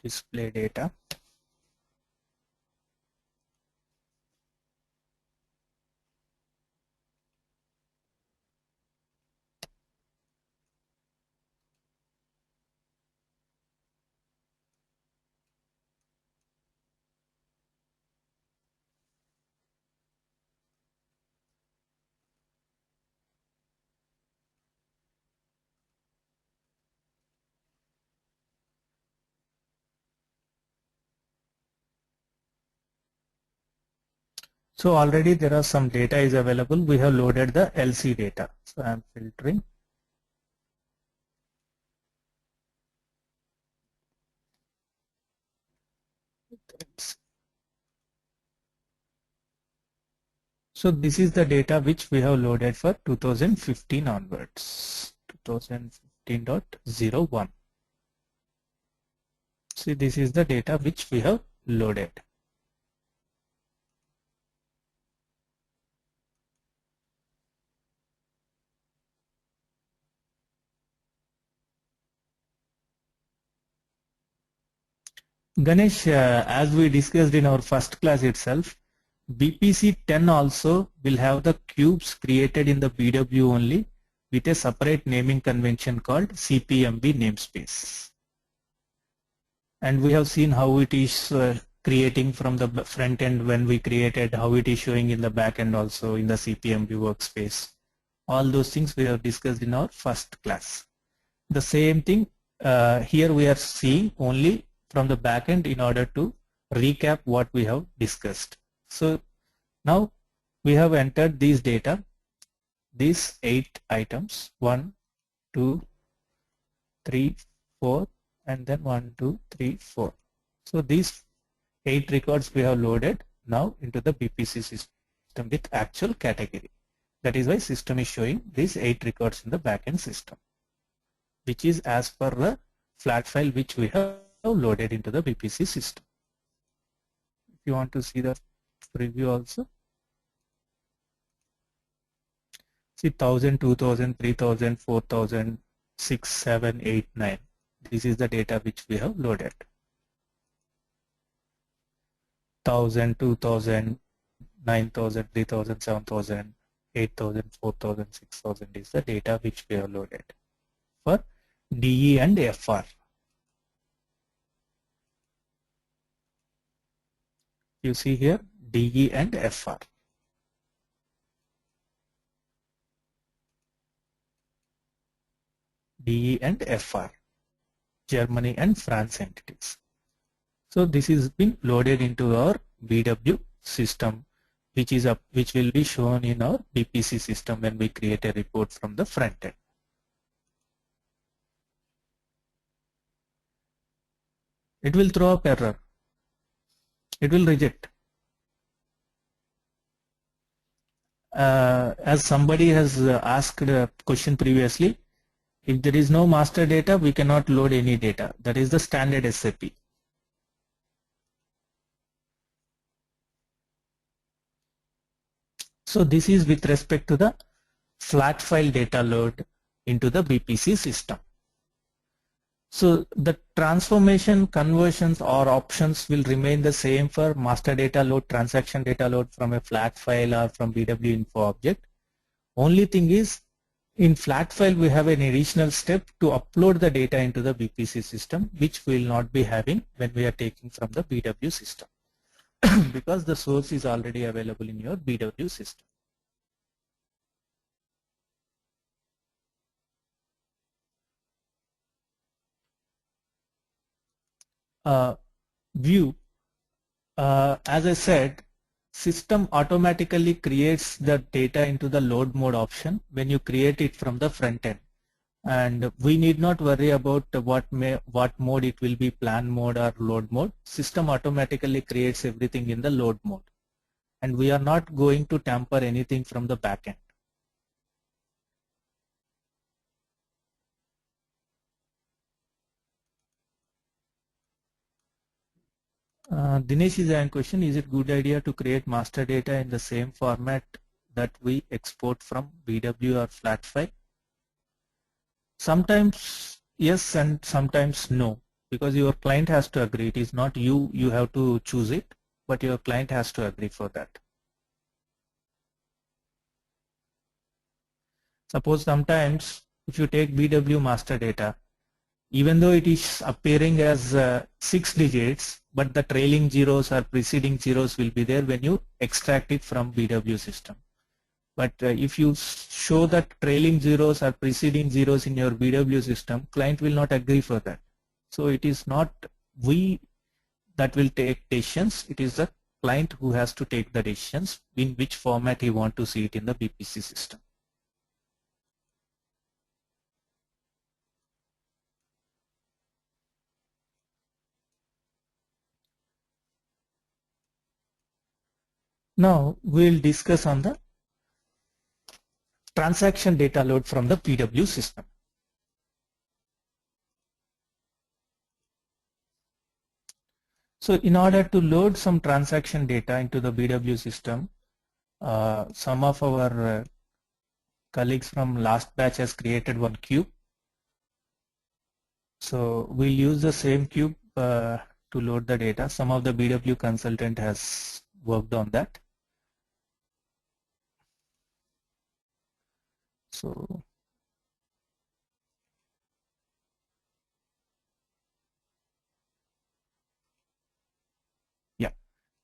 Display data. So already there are some data is available. We have loaded the LC data. So I am filtering. So this is the data which we have loaded for 2015 onwards. 2015.01. See, this is the data which we have loaded. Ganesh, as we discussed in our first class itself, BPC 10 also will have the cubes created in the BW only with a separate naming convention called CPMB namespace. And we have seen how it is creating from the front end when we created, how it is showing in the back end also in the CPMB workspace. All those things we have discussed in our first class. The same thing here we are seeing only from the back end in order to recap what we have discussed. So now we have entered these data, these 8 items, 1, 2, 3, 4, and then 1, 2, 3, 4. So these 8 records we have loaded now into the BPC system with actual category. That is why system is showing these 8 records in the backend system, which is as per the flat file which we have loaded into the BPC system. If you want to see the preview also, see 1000, 2000, 3000, 4000, 6, 7, 8, 9. This is the data which we have loaded. 1000, 2000, 9000, 3000, 7000, 8,000, 4,000, 6,000 is the data which we have loaded for DE and FR. You see here DE and FR. DE and FR, Germany and France entities. So this is been loaded into our BW system, which will be shown in our BPC system when we create a report from the front end. It will throw up error. It will reject. As somebody has asked a question previously, if there is no master data, we cannot load any data. That is the standard SAP. So this is with respect to the flat file data load into the BPC system. So the transformation, conversions or options will remain the same for master data load, transaction data load from a flat file or from BW info object. Only thing is, in flat file we have an additional step to upload the data into the BPC system, which we will not be having when we are taking from the BW system because the source is already available in your BW system. View, as I said, system automatically creates the data into the load mode option when you create it from the front end, and we need not worry about what mode it will be, plan mode or load mode. System automatically creates everything in the load mode, and we are not going to tamper anything from the back end. Dinesh is a question, is it good idea to create master data in the same format that we export from BW or flat file? Sometimes yes and sometimes no, because your client has to agree. It is not you have to choose it, but your client has to agree for that. Suppose sometimes if you take BW master data, even though it is appearing as 6 digits, but the trailing zeros or preceding zeros will be there when you extract it from BW system. But if you show that trailing zeros or preceding zeros in your BW system, client will not agree for that. So it is not we that will take decisions, it is the client who has to take the decisions in which format he want to see it in the BPC system. Now we'll discuss on the transaction data load from the BW system. So in order to load some transaction data into the BW system, some of our colleagues from last batch has created one cube. So we'll use the same cube to load the data. Some of the BW consultant has worked on that. So yeah,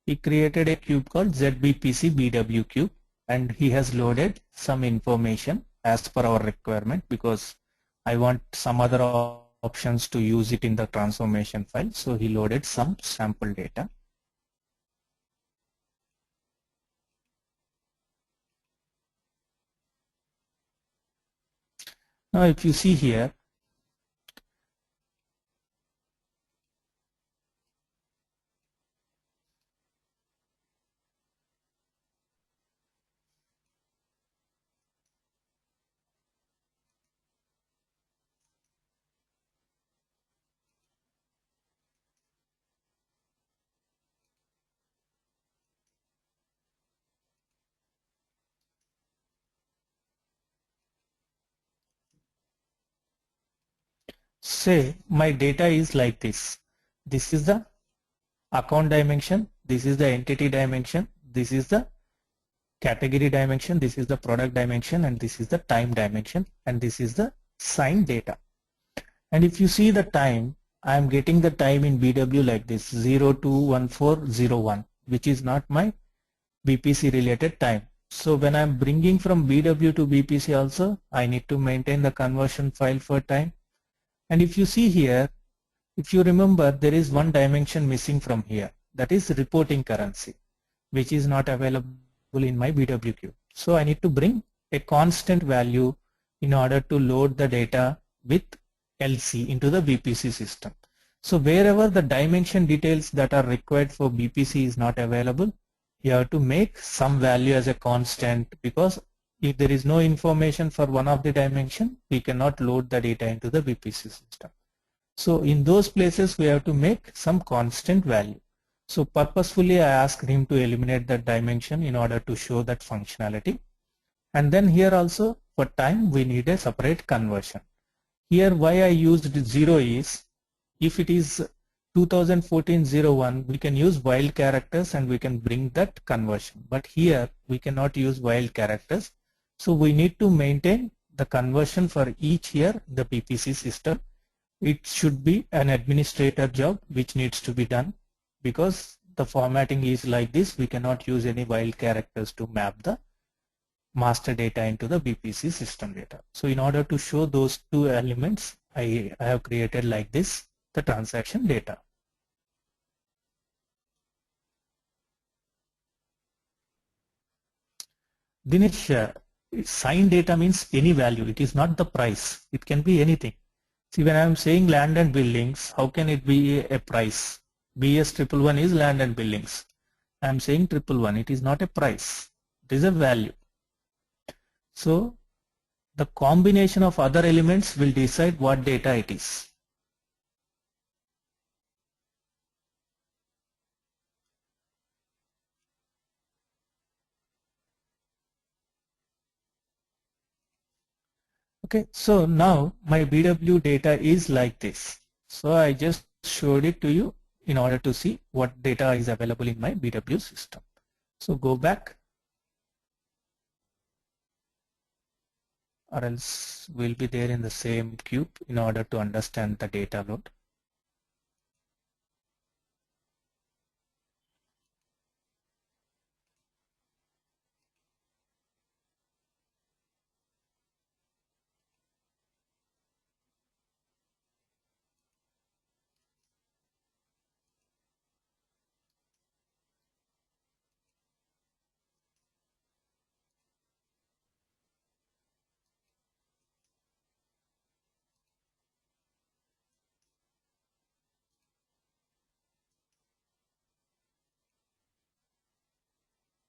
he created a cube called ZBPC BW cube, and he has loaded some information as per our requirement, because I want some other options to use it in the transformation file. So he loaded some sample data. Now if you see here, say my data is like this. This is the account dimension, this is the entity dimension, this is the category dimension, this is the product dimension, and this is the time dimension, and this is the signed data. And if you see the time, I am getting the time in BW like this 021401, which is not my BPC related time. So when I am bringing from BW to BPC also, I need to maintain the conversion file for time. And if you see here, if you remember, there is one dimension missing from here, that is reporting currency, which is not available in my BW queue. So I need to bring a constant value in order to load the data with LC into the BPC system. So wherever the dimension details that are required for BPC is not available, you have to make some value as a constant, because if there is no information for one of the dimension, we cannot load the data into the BPC system. So in those places we have to make some constant value. So purposefully I asked him to eliminate that dimension in order to show that functionality. And then here also for time we need a separate conversion. Here why I used 0 is, if it is 2014-01, we can use wild characters and we can bring that conversion. But here we cannot use wild characters. So we need to maintain the conversion for each year in the BPC system. It should be an administrator job which needs to be done, because the formatting is like this. We cannot use any wild characters to map the master data into the BPC system data. So in order to show those two elements, I have created like this the transaction data. Dinesh, signed data means any value. It is not the price. It can be anything. See, when I am saying land and buildings, how can it be a price? BS111 is land and buildings. I am saying 111. It is not a price. It is a value. So the combination of other elements will decide what data it is. Okay, so now my BW data is like this. So I just showed it to you in order to see what data is available in my BW system. So go back, or else we'll be there in the same cube in order to understand the data load.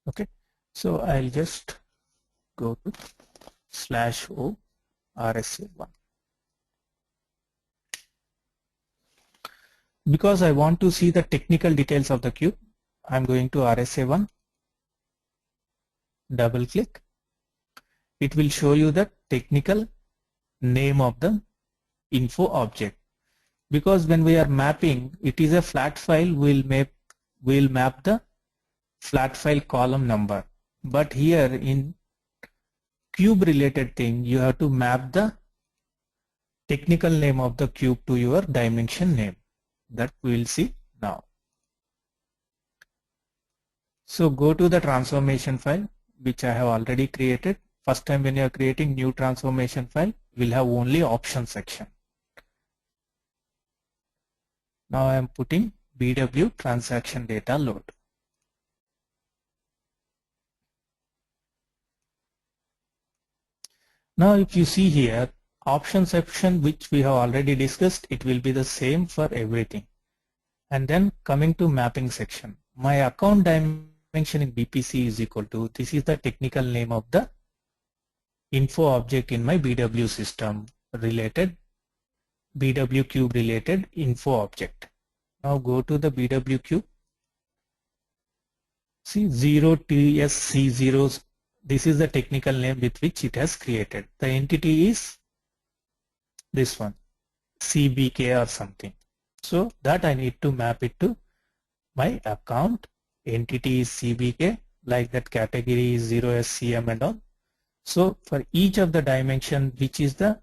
Okay, so I'll just go to /o RSA1. Because I want to see the technical details of the cube, I'm going to RSA1, double click. It will show you the technical name of the info object. Because when we are mapping, it is a flat file, we'll map the flat file column number. But here in cube related thing, you have to map the technical name of the cube to your dimension name. That we will see now. So go to the transformation file, which I have already created. First time when you are creating new transformation file, we'll have only option section. Now I am putting BW transaction data load. Now if you see here, option section which we have already discussed, it will be the same for everything. And then coming to mapping section, my account dimension in BPC is equal to, this is the technical name of the info object in my BW system related, BW cube related info object. Now go to the BW cube. See 0TSC0, this is the technical name with which it has created. The entity is this one, CBK or something. So that I need to map it to my account. Entity is CBK, like that category is 0 SCM and all. So for each of the dimension, which is the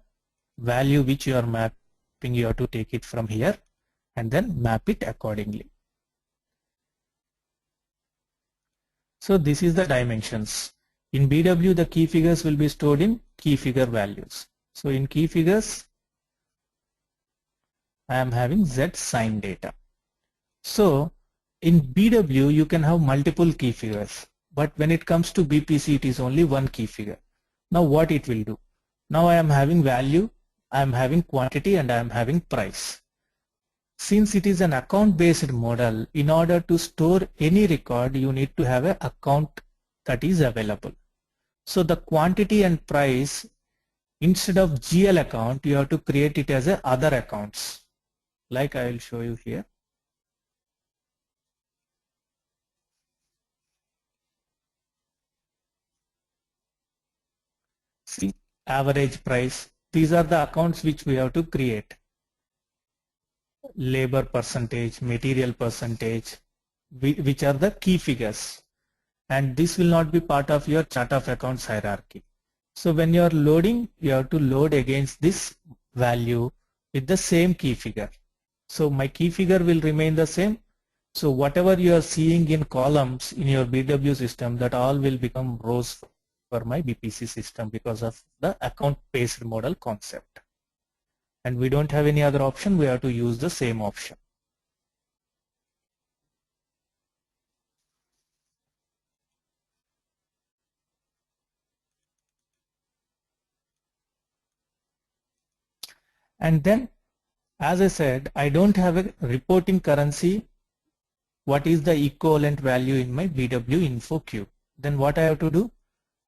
value which you are mapping, you have to take it from here and then map it accordingly. So this is the dimensions. In BW, the key figures will be stored in key figure values. So in key figures, I am having Z sign data. So in BW, you can have multiple key figures, but when it comes to BPC, it is only one key figure. Now what it will do? Now I am having value, I am having quantity, and I am having price. Since it is an account-based model, in order to store any record, you need to have an account that is available. So the quantity and price, instead of GL account, you have to create it as a other accounts. Like I will show you here. See, average price. These are the accounts which we have to create. Labor percentage, material percentage, which are the key figures. And this will not be part of your chart of accounts hierarchy. So when you are loading, you have to load against this value with the same key figure. So my key figure will remain the same. So whatever you are seeing in columns in your BW system, that all will become rows for my BPC system because of the account-based model concept. And we don't have any other option, we have to use the same option. And then, as I said, I don't have a reporting currency. What is the equivalent value in my BW info cube? Then what I have to do?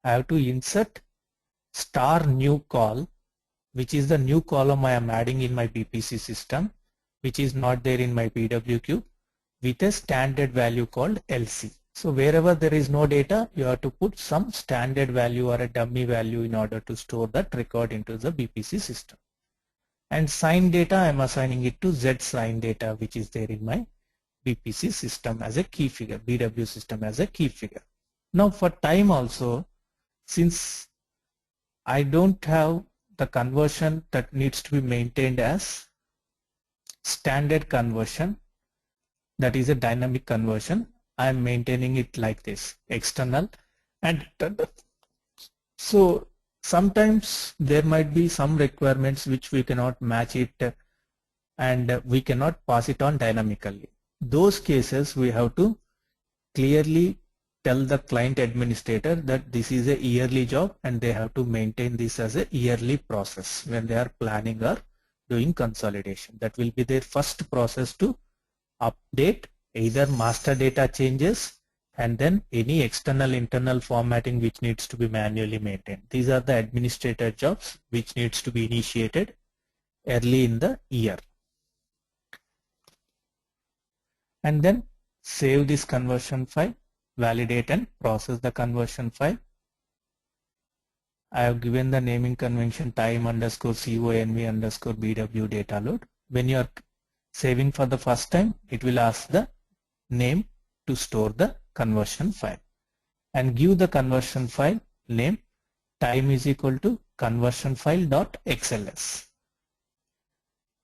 I have to insert star new call, which is the new column I am adding in my BPC system, which is not there in my BW cube, with a standard value called LC. So wherever there is no data, you have to put some standard value or a dummy value in order to store that record into the BPC system. And sign data, I am assigning it to Z sign data, which is there in my BPC system as a key figure, BW system as a key figure. Now for time also, since I don't have the conversion that needs to be maintained as standard conversion, that is a dynamic conversion, I am maintaining it like this, external. And so sometimes there might be some requirements which we cannot match it and we cannot pass it on dynamically. Those cases we have to clearly tell the client administrator that this is a yearly job and they have to maintain this as a yearly process when they are planning or doing consolidation. That will be their first process to update either master data changes and then any external internal formatting which needs to be manually maintained. These are the administrator jobs which needs to be initiated early in the year. And then save this conversion file, validate and process the conversion file. I have given the naming convention time_conv_bw data load. When you are saving for the first time, it will ask the name to store the conversion file and give the conversion file name time is equal to conversion file.xls.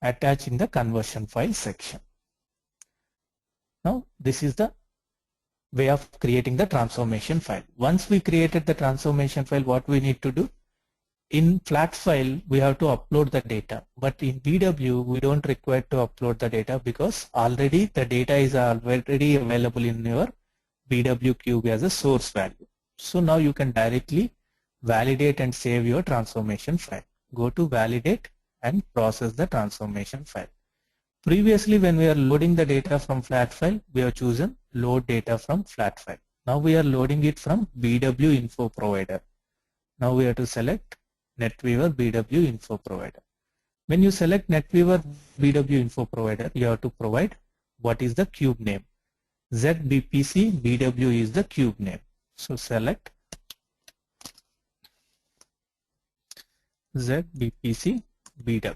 Attach in the conversion file section. Now this is the way of creating the transformation file. Once we created the transformation file, what we need to do? In flat file, we have to upload the data, but in BW, we don't require to upload the data because already the data is already available in your BW cube as a source value. So now you can directly validate and save your transformation file. Go to validate and process the transformation file. Previously, when we are loading the data from flat file, we have chosen load data from flat file. Now we are loading it from BW info provider. Now we have to select NetWeaver BW info provider. When you select NetWeaver BW info provider, you have to provide what is the cube name. ZBPC BW is the cube name. So select ZBPC BW.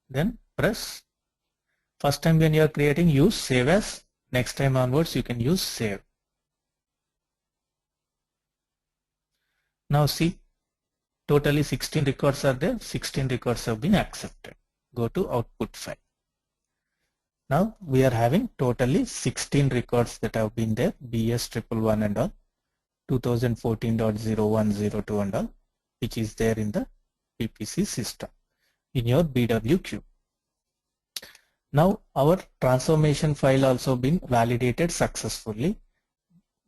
Then press. First time when you are creating, use save as. Next time onwards you can use save. Now see, totally 16 records are there. 16 records have been accepted. Go to output file. Now we are having totally 16 records that have been there. BS 111 and all, 2014.0102 and all, which is there in the BPC system in your BW queue. Now our transformation file also been validated successfully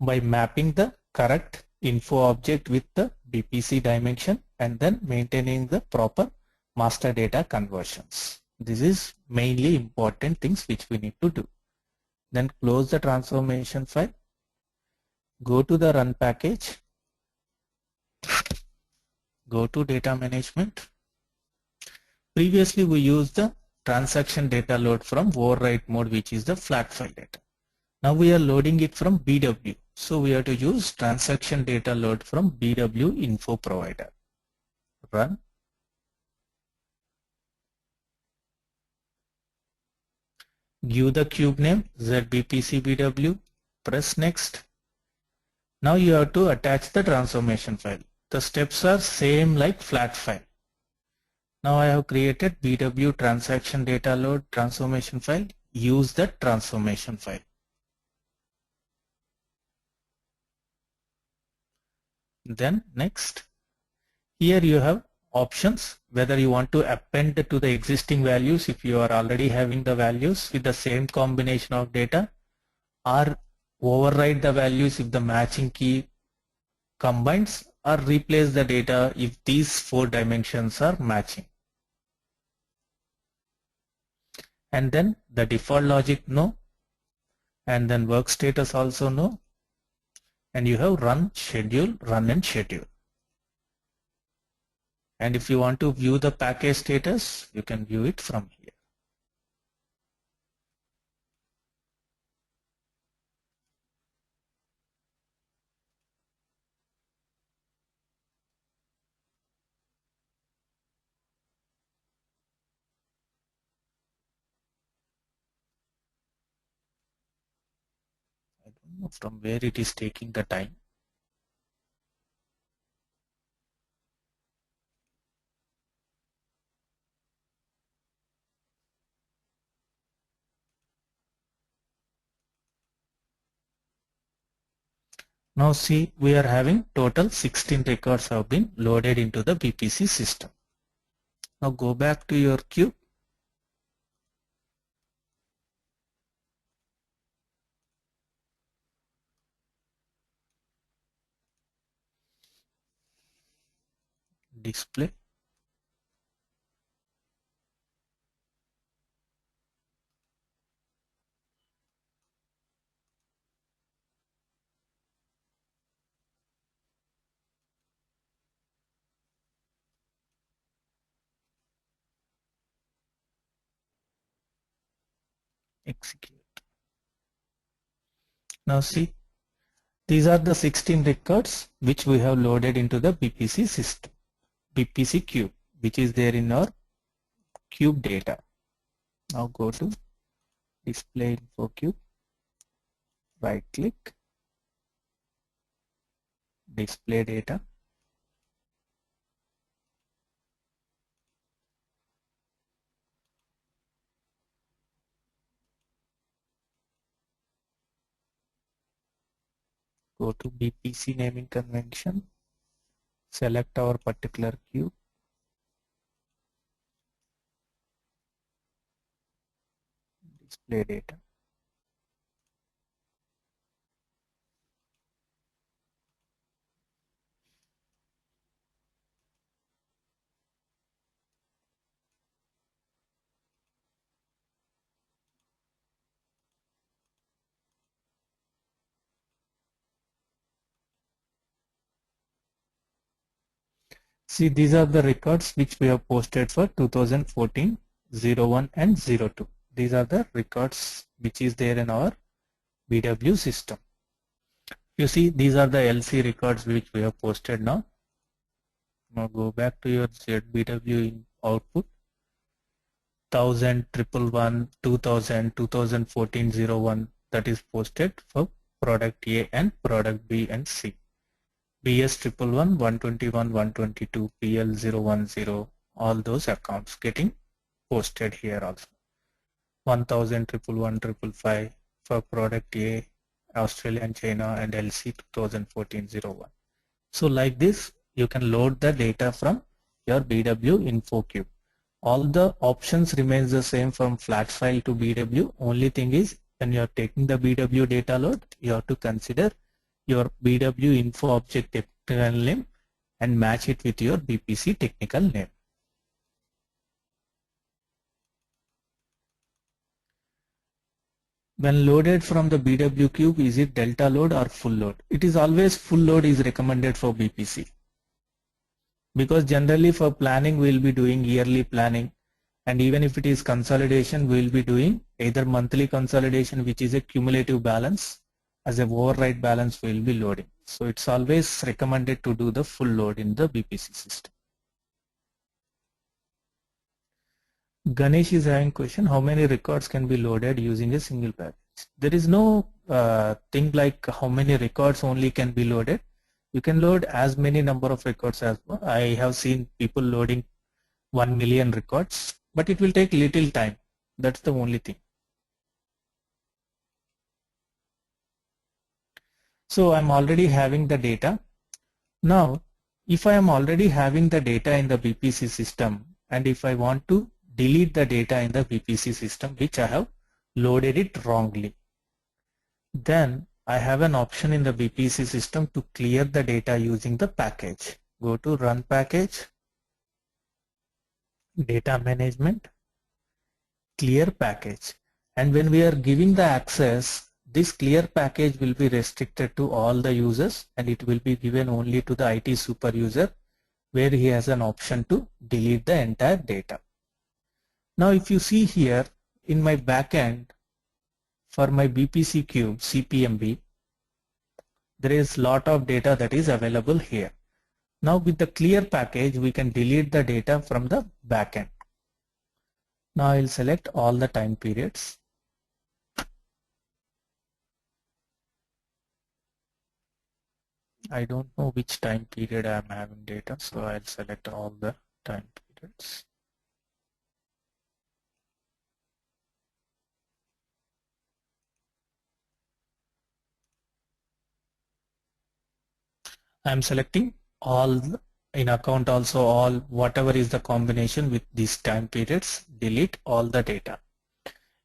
by mapping the correct info object with the BPC dimension and then maintaining the proper master data conversions. This is mainly important things which we need to do. Then close the transformation file, go to the run package, go to data management. Previously we used the transaction data load from overwrite mode, which is the flat file data. Now we are loading it from BW. So we have to use transaction data load from BW info provider. Run. Give the cube name ZBPC BW. Press next. Now you have to attach the transformation file. The steps are same like flat file. Now I have created BW transaction data load transformation file. Use that transformation file. Then next, here you have options whether you want to append to the existing values if you are already having the values with the same combination of data, or override the values if the matching key combines, or replace the data if these 4 dimensions are matching. And then the default logic no, and then work status also no, and you have run, schedule, run and schedule. And if you want to view the package status, you can view it from here. I don't know from where it is taking the time. Now see, we are having total 16 records have been loaded into the BPC system. Now go back to your queue. Display. Execute. Now see, these are the 16 records which we have loaded into the BPC system, BPC cube, which is there in our cube data. Now go to display info cube, right click, display data. Go to BPC naming convention, select our particular cube, display data. See, these are the records which we have posted for 2014, 01 and 02. These are the records which is there in our BW system. You see, these are the LC records which we have posted now. Now go back to your ZBW in output. 1000, 111, 2000, 2014, 01, that is posted for product A and product B and C. PS111, 121, 122, PL010, all those accounts getting posted here also. 1000, 111, 555 for product A, Australia and China, and LC 2014-01. So like this, you can load the data from your BW info cube. All the options remains the same from flat file to BW. Only thing is when you are taking the BW data load, you have to consider your BW info object technical name and match it with your BPC technical name. When loaded from the BW cube, is it delta load or full load? It is always full load is recommended for BPC. Because generally for planning we will be doing yearly planning, and even if it is consolidation we will be doing either monthly consolidation, which is a cumulative balance, as a override balance we will be loading. So it's always recommended to do the full load in the BPC system. Ganesh is having question, how many records can be loaded using a single package? There is no thing like how many records only can be loaded. You can load as many number of records as well. I have seen people loading 1 million records, but it will take little time. That's the only thing. So I'm already having the data. Now, if I am already having the data in the BPC system, and if I want to delete the data in the BPC system, which I have loaded it wrongly, then I have an option in the BPC system to clear the data using the package. Go to Run Package, Data Management, Clear Package. And when we are giving the access, this clear package will be restricted to all the users, and it will be given only to the IT super user, where he has an option to delete the entire data. Now if you see here in my backend, for my BPC cube CPMB, there is lot of data that is available here. Now with the clear package, we can delete the data from the backend. Now I'll select all the time periods. I don't know which time period I am having data, so I'll select all the time periods. I'm selecting all in account, also all, whatever is the combination with these time periods, delete all the data.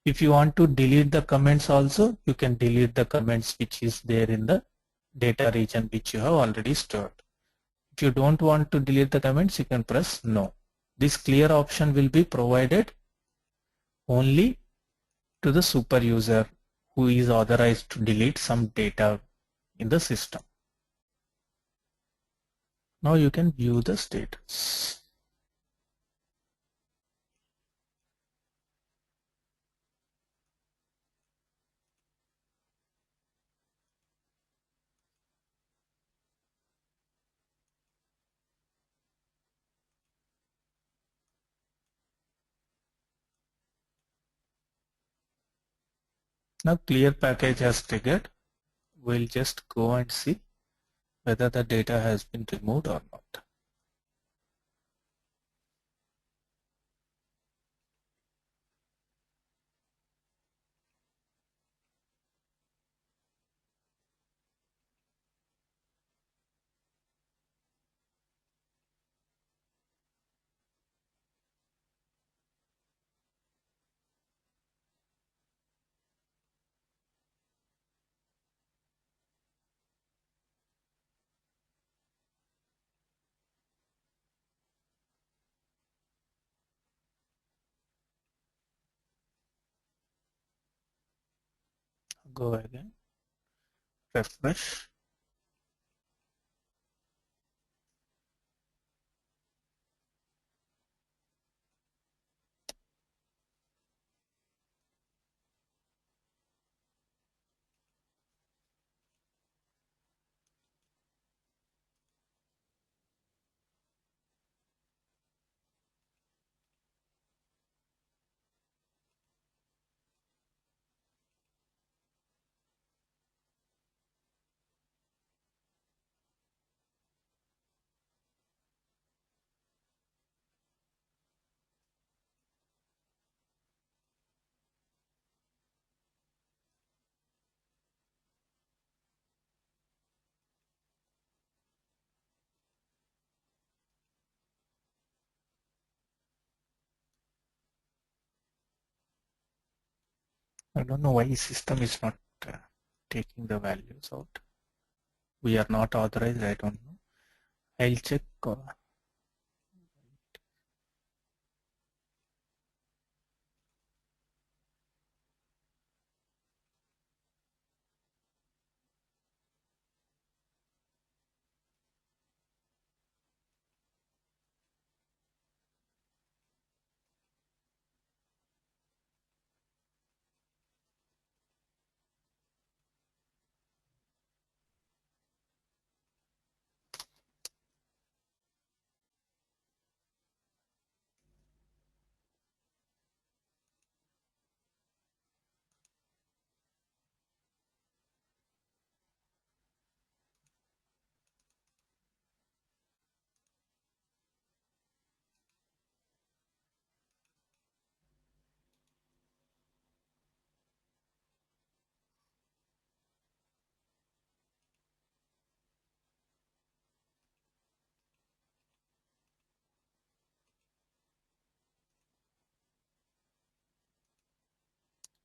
If you want to delete the comments also, you can delete the comments which is there in the data region which you have already stored. If you don't want to delete the comments, you can press no. This clear option will be provided only to the super user who is authorized to delete some data in the system. Now you can view the status. Now clear package has triggered. We'll just go and see whether the data has been removed or not. Go again, refresh. I don't know why system is not taking the values out. We are not authorized. I don't know. I'll check.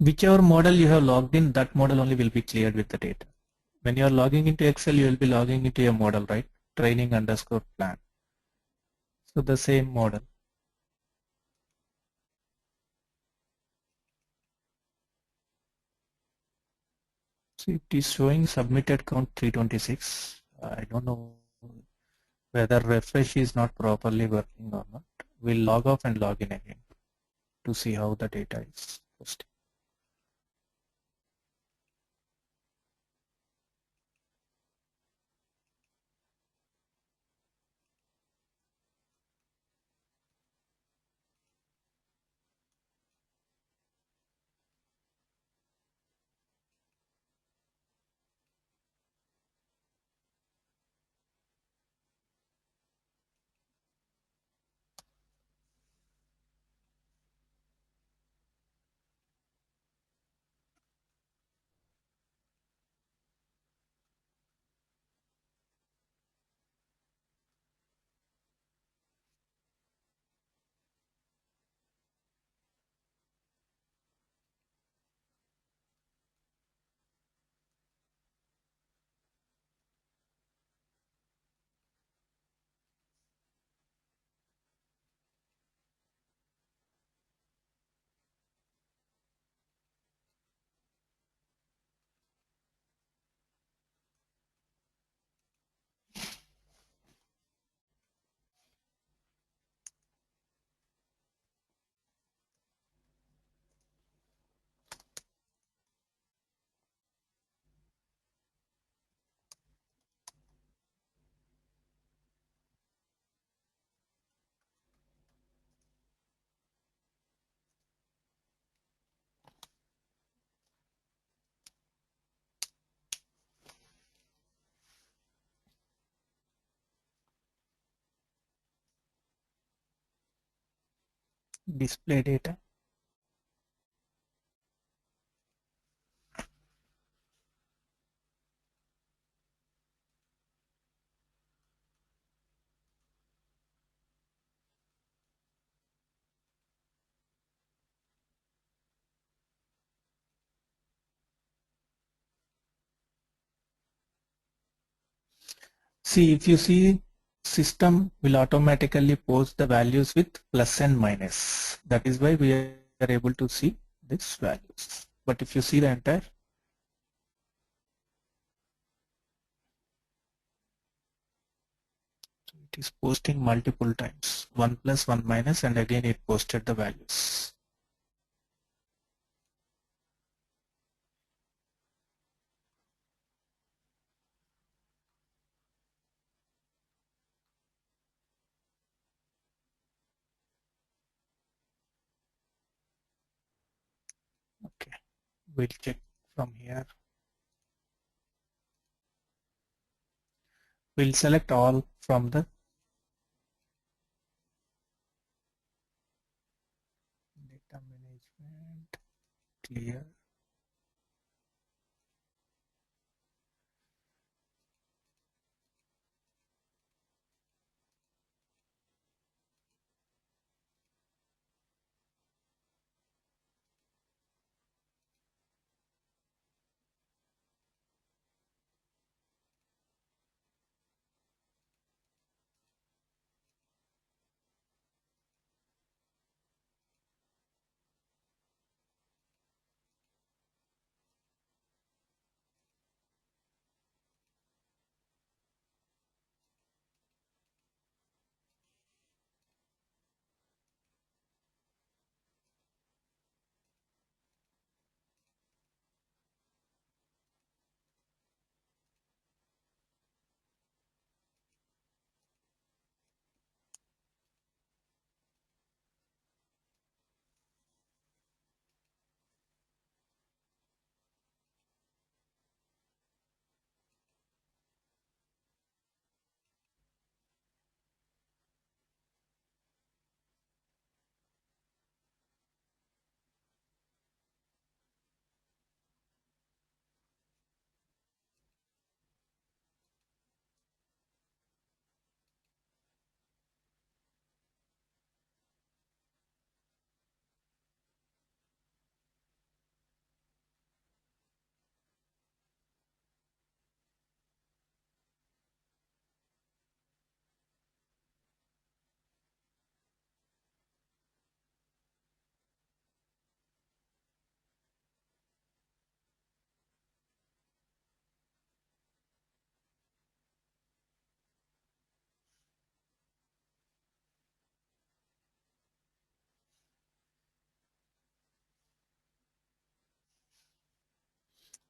Whichever model you have logged in, that model only will be cleared with the data. When you are logging into Excel, you will be logging into a model, right? Training underscore plan. So the same model. So it is showing submitted count 326. I don't know whether refresh is not properly working or not. We'll log off and log in again to see how the data is posted. Display data. See, if you see, system will automatically post the values with plus and minus. That is why we are able to see these values. But if you see the entire, it is posting multiple times, 1 plus 1 minus, and again it posted the values. Okay, we'll check from here. We'll select all from the data management, clear.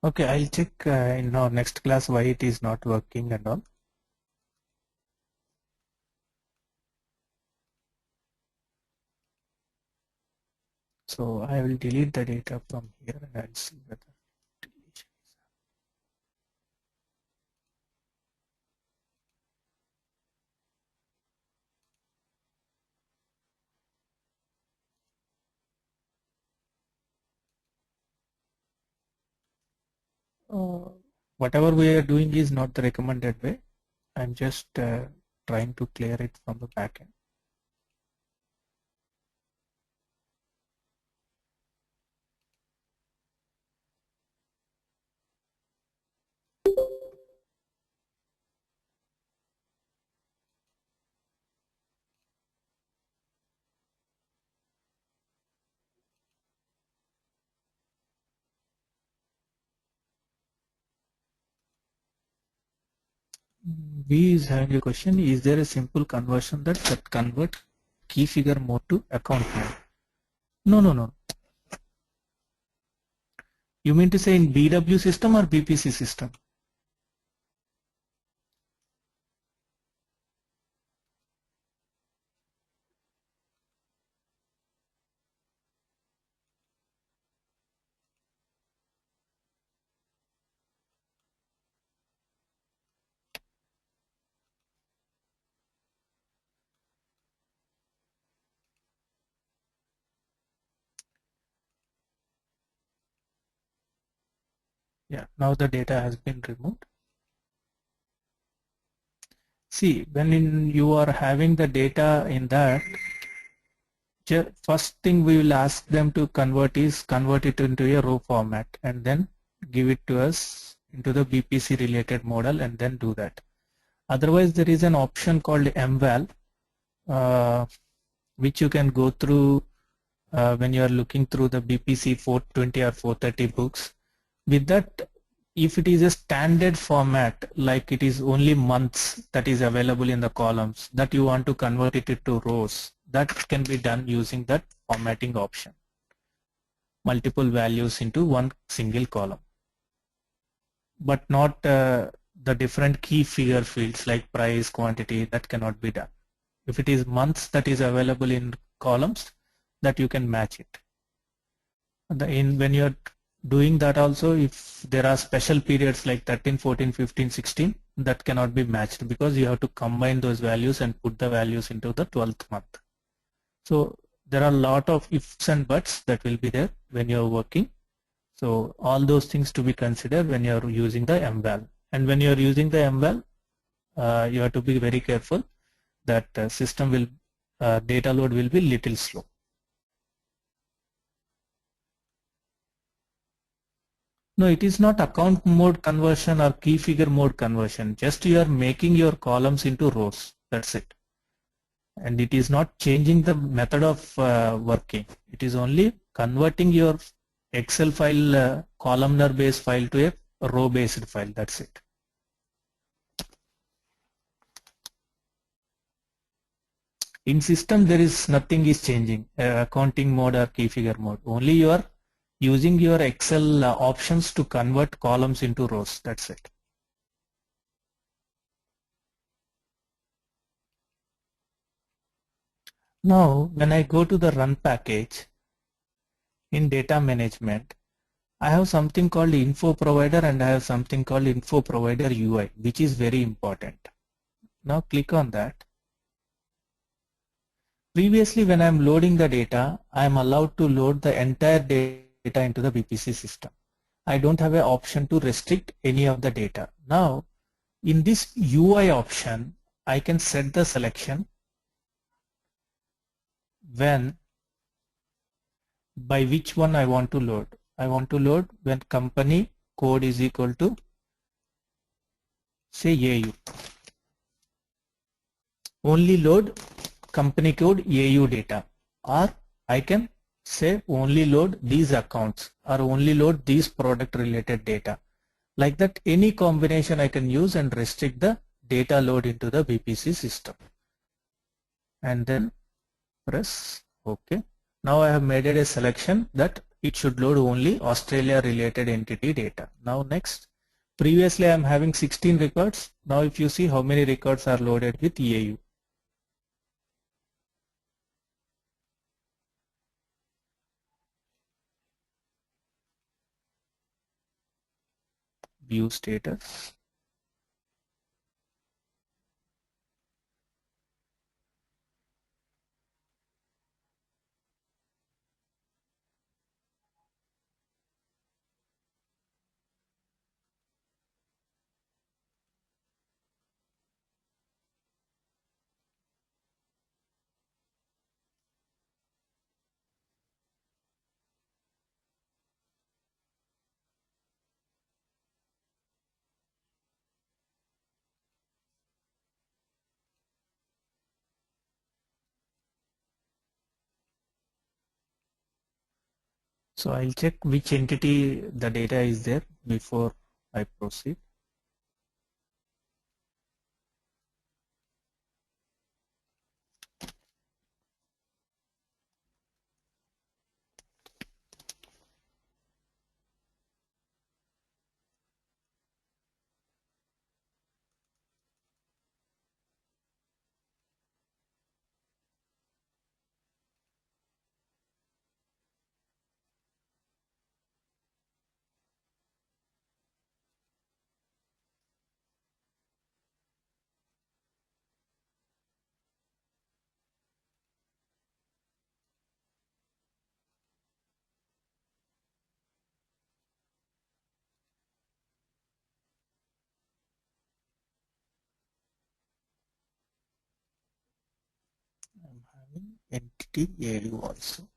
Okay, I'll check in our next class why it is not working and all. So I will delete the data from here and I'll see whether deletion is whatever we are doing is not the recommended way. I'm just trying to clear it from the backend. V is having a question. Is there a simple conversion that convert key figure mode to account mode? No, no, no. You mean to say in BW system or BPC system? Yeah, now the data has been removed. See, when you are having the data in that, first thing we will ask them to convert it into a row format and then give it to us into the BPC related model and then do that. Otherwise, there is an option called mval, which you can go through when you are looking through the BPC 420 or 430 books. With that, if it is a standard format, like it is only months that is available in the columns, that you want to convert it into rows, that can be done using that formatting option. Multiple values into one single column, but not the different key figure fields like price, quantity, that cannot be done. If it is months that is available in columns, that you can match it. When you are doing that also, if there are special periods like 13, 14, 15, 16, that cannot be matched because you have to combine those values and put the values into the 12th month. So there are a lot of ifs and buts that will be there when you are working. So all those things to be considered when you are using the mval. And when you are using the mval, you have to be very careful that system will data load will be little slow. No, it is not account mode conversion or key figure mode conversion. Just you are making your columns into rows. That's it. And it is not changing the method of working. It is only converting your Excel file, columnar based file to a row based file. That's it. In system, there is nothing is changing, accounting mode or key figure mode. Only you are using your Excel options to convert columns into rows. That's it. Now, when I go to the run package in data management, I have something called info provider and I have something called info provider UI, which is very important. Now click on that. Previously, when I'm loading the data, I'm allowed to load the entire data into the BPC system. I don't have an option to restrict any of the data. Now, in this UI option, I can set the selection by which one I want to load. I want to load when company code is equal to, say, AU. Only load company code AU data, or I can say only load these accounts or only load these product related data. Like that, any combination I can use and restrict the data load into the BPC system. And then press OK. Now I have made a selection that it should load only Australia related entity data. Now next, previously I am having 16 records. Now if you see how many records are loaded with EAU. View status. So I'll check which entity the data is there before I proceed. I'm having entity AU also.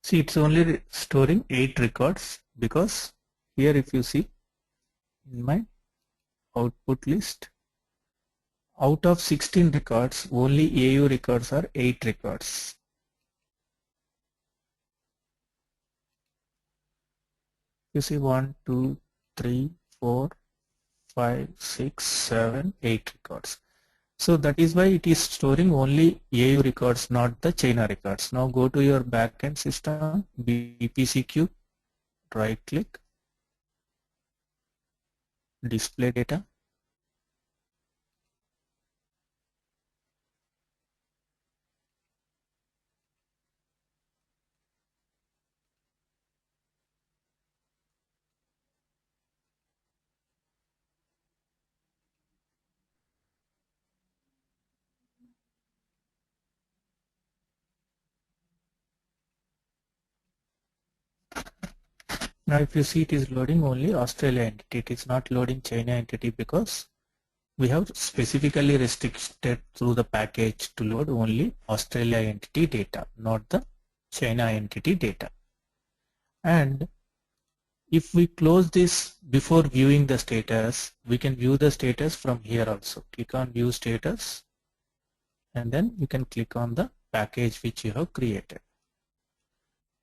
See, it's only storing 8 records because here if you see in my output list, out of 16 records, only AU records are 8 records. You see 1, 2, 3, 4, 5, 6, 7, 8 records. So that is why it is storing only AU records, not the China records. Now go to your backend system, BPC queue, right click, display data. Now if you see, it is loading only Australia entity. It is not loading China entity because we have specifically restricted through the package to load only Australia entity data, not the China entity data. And if we close this before viewing the status, we can view the status from here also. Click on view status and then you can click on the package which you have created.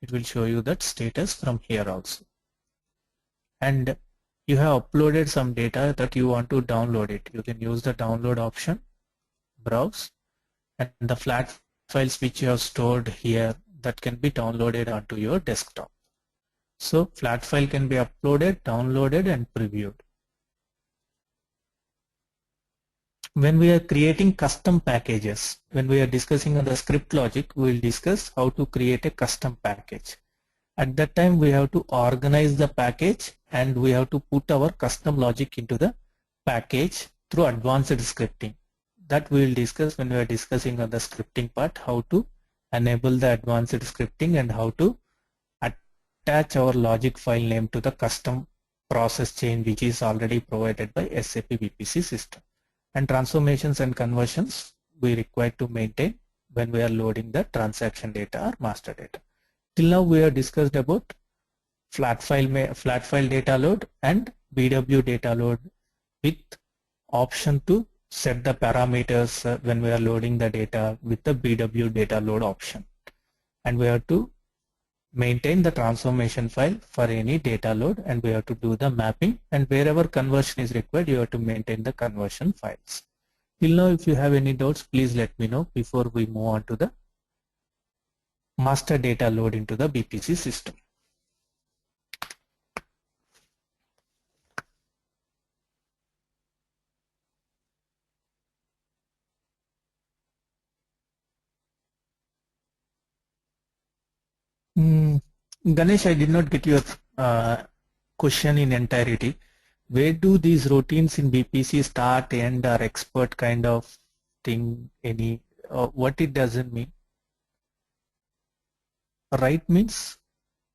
It will show you that status from here also. And you have uploaded some data that you want to download it. You can use the download option, browse, and the flat files which you have stored here that can be downloaded onto your desktop. So flat file can be uploaded, downloaded and previewed. When we are creating custom packages, when we are discussing on the script logic, we will discuss how to create a custom package. At that time we have to organize the package and we have to put our custom logic into the package through advanced scripting. That we will discuss when we are discussing on the scripting part, how to enable the advanced scripting and how to attach our logic file name to the custom process chain which is already provided by SAP BPC system. And transformations and conversions we require to maintain when we are loading the transaction data or master data. Till now we have discussed about flat file data load and BW data load with option to set the parameters when we are loading the data with the BW data load option. And we have to maintain the transformation file for any data load and we have to do the mapping, and wherever conversion is required you have to maintain the conversion files. Till now if you have any doubts, please let me know before we move on to the master data load into the BPC system. Ganesh, I did not get your question in entirety. Where do these routines in BPC start, end, or expert kind of thing? Any what it doesn't mean? Right means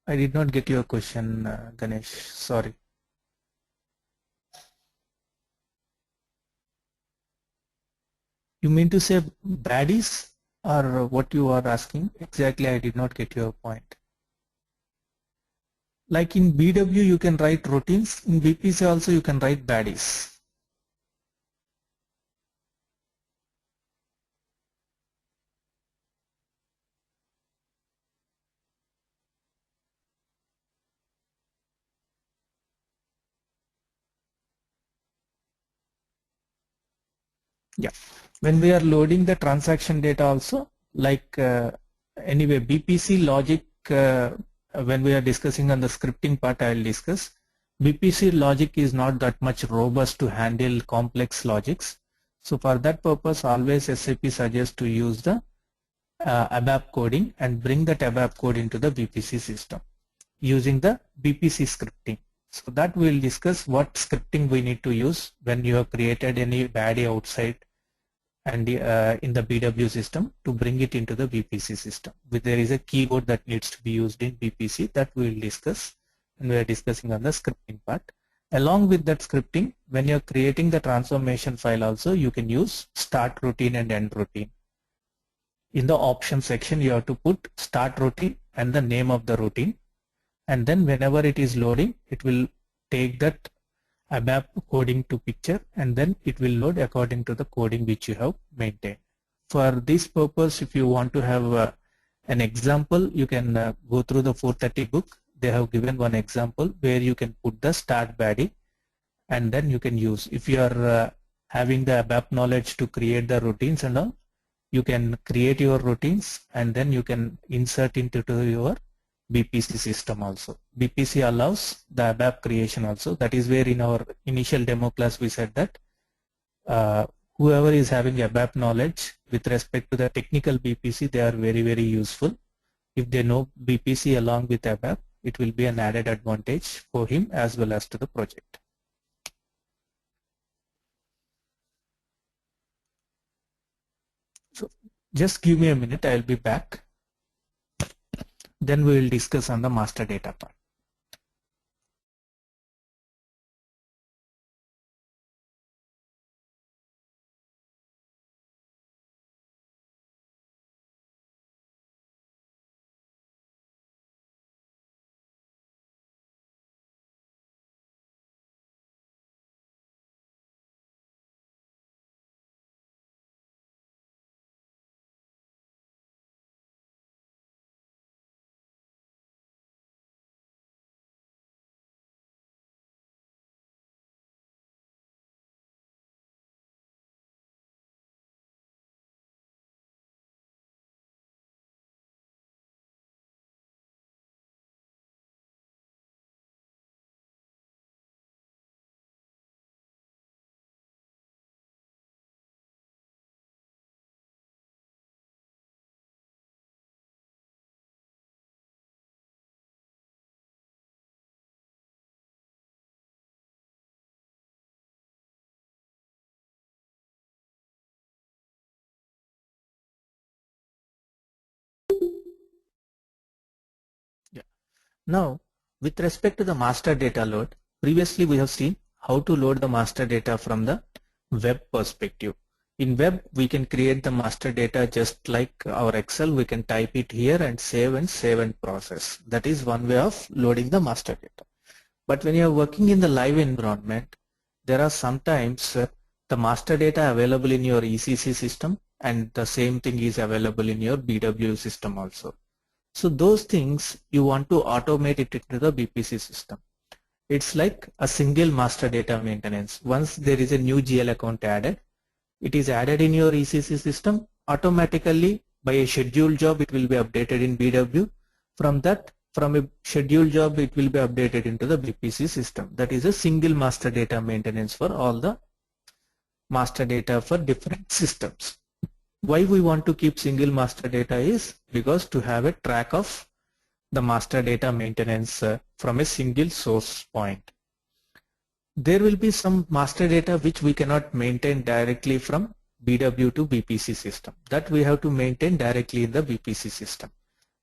I did not get your question, Ganesh. Sorry. You mean to say baddies, or what you are asking? Exactly, I did not get your point. Like in BW you can write routines, in BPC also you can write baddies. Yeah, when we are loading the transaction data also, like anyway BPC logic, when we are discussing on the scripting part I will discuss. BPC logic is not that much robust to handle complex logics. So for that purpose always SAP suggests to use the ABAP coding and bring that ABAP code into the BPC system using the BPC scripting. So that we will discuss what scripting we need to use when you have created any baddie outside and in the BW system to bring it into the BPC system. But there is a keyword that needs to be used in BPC that we will discuss when we are discussing on the scripting part. Along with that scripting, when you are creating the transformation file also, you can use start routine and end routine. In the option section, you have to put start routine and the name of the routine, and then whenever it is loading, it will take that ABAP coding to picture and then it will load according to the coding which you have maintained. For this purpose, if you want to have an example, you can go through the 430 book. They have given one example where you can put the start baddie and then you can use. If you are having the ABAP knowledge to create the routines and all, you can create your routines and then you can insert into your BPC system also. BPC allows the ABAP creation also. That is where in our initial demo class we said that whoever is having ABAP knowledge with respect to the technical BPC, they are very, very useful. If they know BPC along with ABAP, it will be an added advantage for him as well as to the project. So just give me a minute, I will be back. Then we will discuss on the master data part. Now, with respect to the master data load, previously we have seen how to load the master data from the web perspective. In web, we can create the master data just like our Excel. We can type it here and save and process. That is one way of loading the master data. But when you are working in the live environment, there are sometimes the master data available in your ECC system and the same thing is available in your BW system also. So those things you want to automate it into the BPC system. It's like a single master data maintenance. Once there is a new GL account added, it is added in your ECC system. Automatically by a scheduled job it will be updated in BW. From a scheduled job it will be updated into the BPC system. That is a single master data maintenance for all the master data for different systems. Why we want to keep single master data is because to have a track of the master data maintenance from a single source point. There will be some master data which we cannot maintain directly from BW to BPC system. That we have to maintain directly in the BPC system,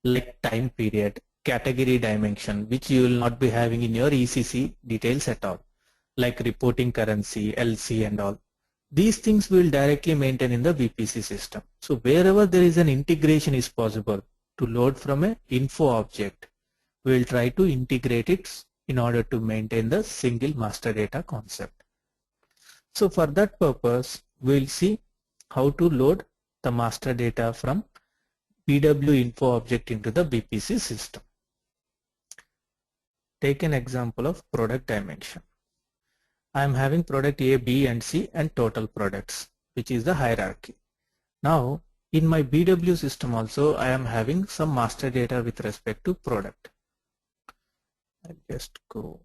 like time period, category dimension, which you will not be having in your ECC details at all, like reporting currency, LC and all. These things we will directly maintain in the BPC system. So wherever there is an integration is possible to load from a info object, we will try to integrate it in order to maintain the single master data concept. So for that purpose, we will see how to load the master data from BW info object into the BPC system. Take an example of product dimension. I am having product A, B and C and total products, which is the hierarchy. Now in my BW system also I am having some master data with respect to product. I'll just go.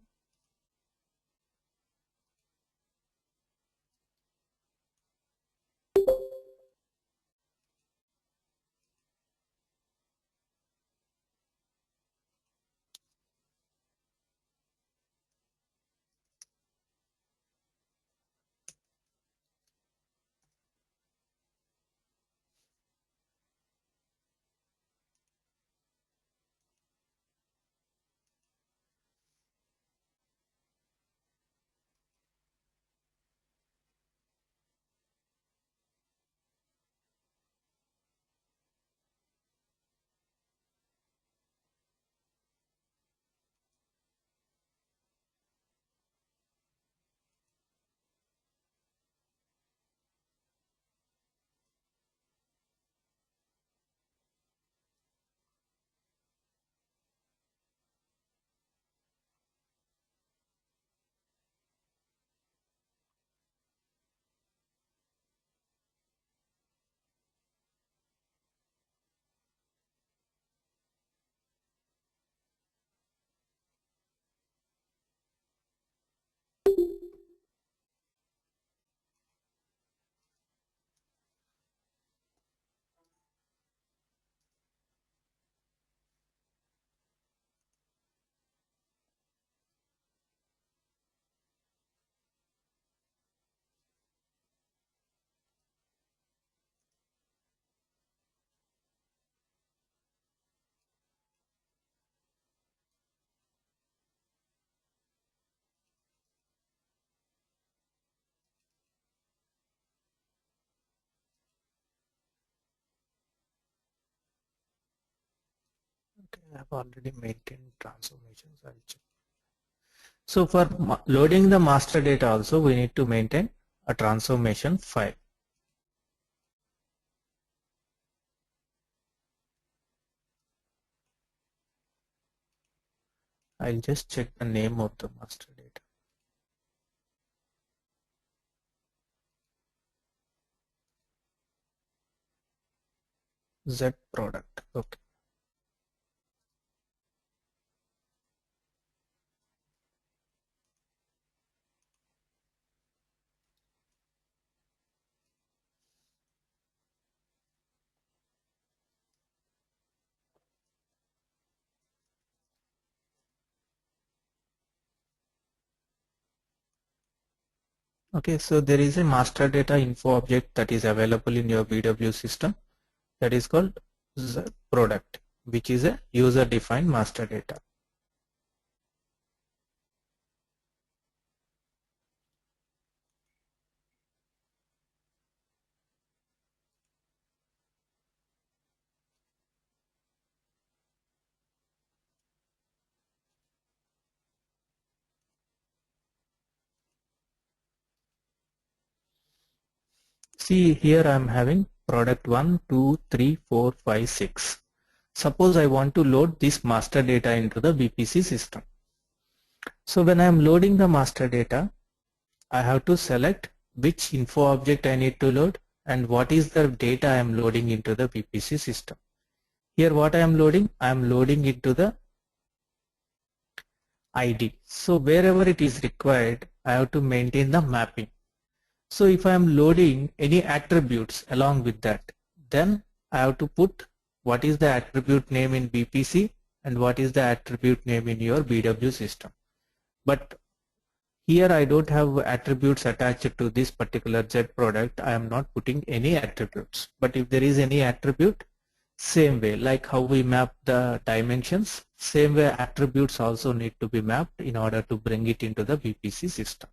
Okay, I have already maintained transformations. I'll check. So for loading the master data also we need to maintain a transformation file. I'll just check the name of the master data. Z product. Okay. Okay, so there is a master data info object that is available in your BW system that is called Z product, which is a user defined master data. see here I am having product 1, 2, 3, 4, 5, 6. Suppose I want to load this master data into the BPC system. So when I am loading the master data, I have to select which info object I need to load and what is the data I am loading into the BPC system. Here what I am loading into the ID. So wherever it is required, I have to maintain the mapping. So if I am loading any attributes along with that, then I have to put what is the attribute name in BPC and what is the attribute name in your BW system. But here I don't have attributes attached to this particular Z product. I am not putting any attributes. But if there is any attribute, same way, like how we map the dimensions, same way attributes also need to be mapped in order to bring it into the BPC system.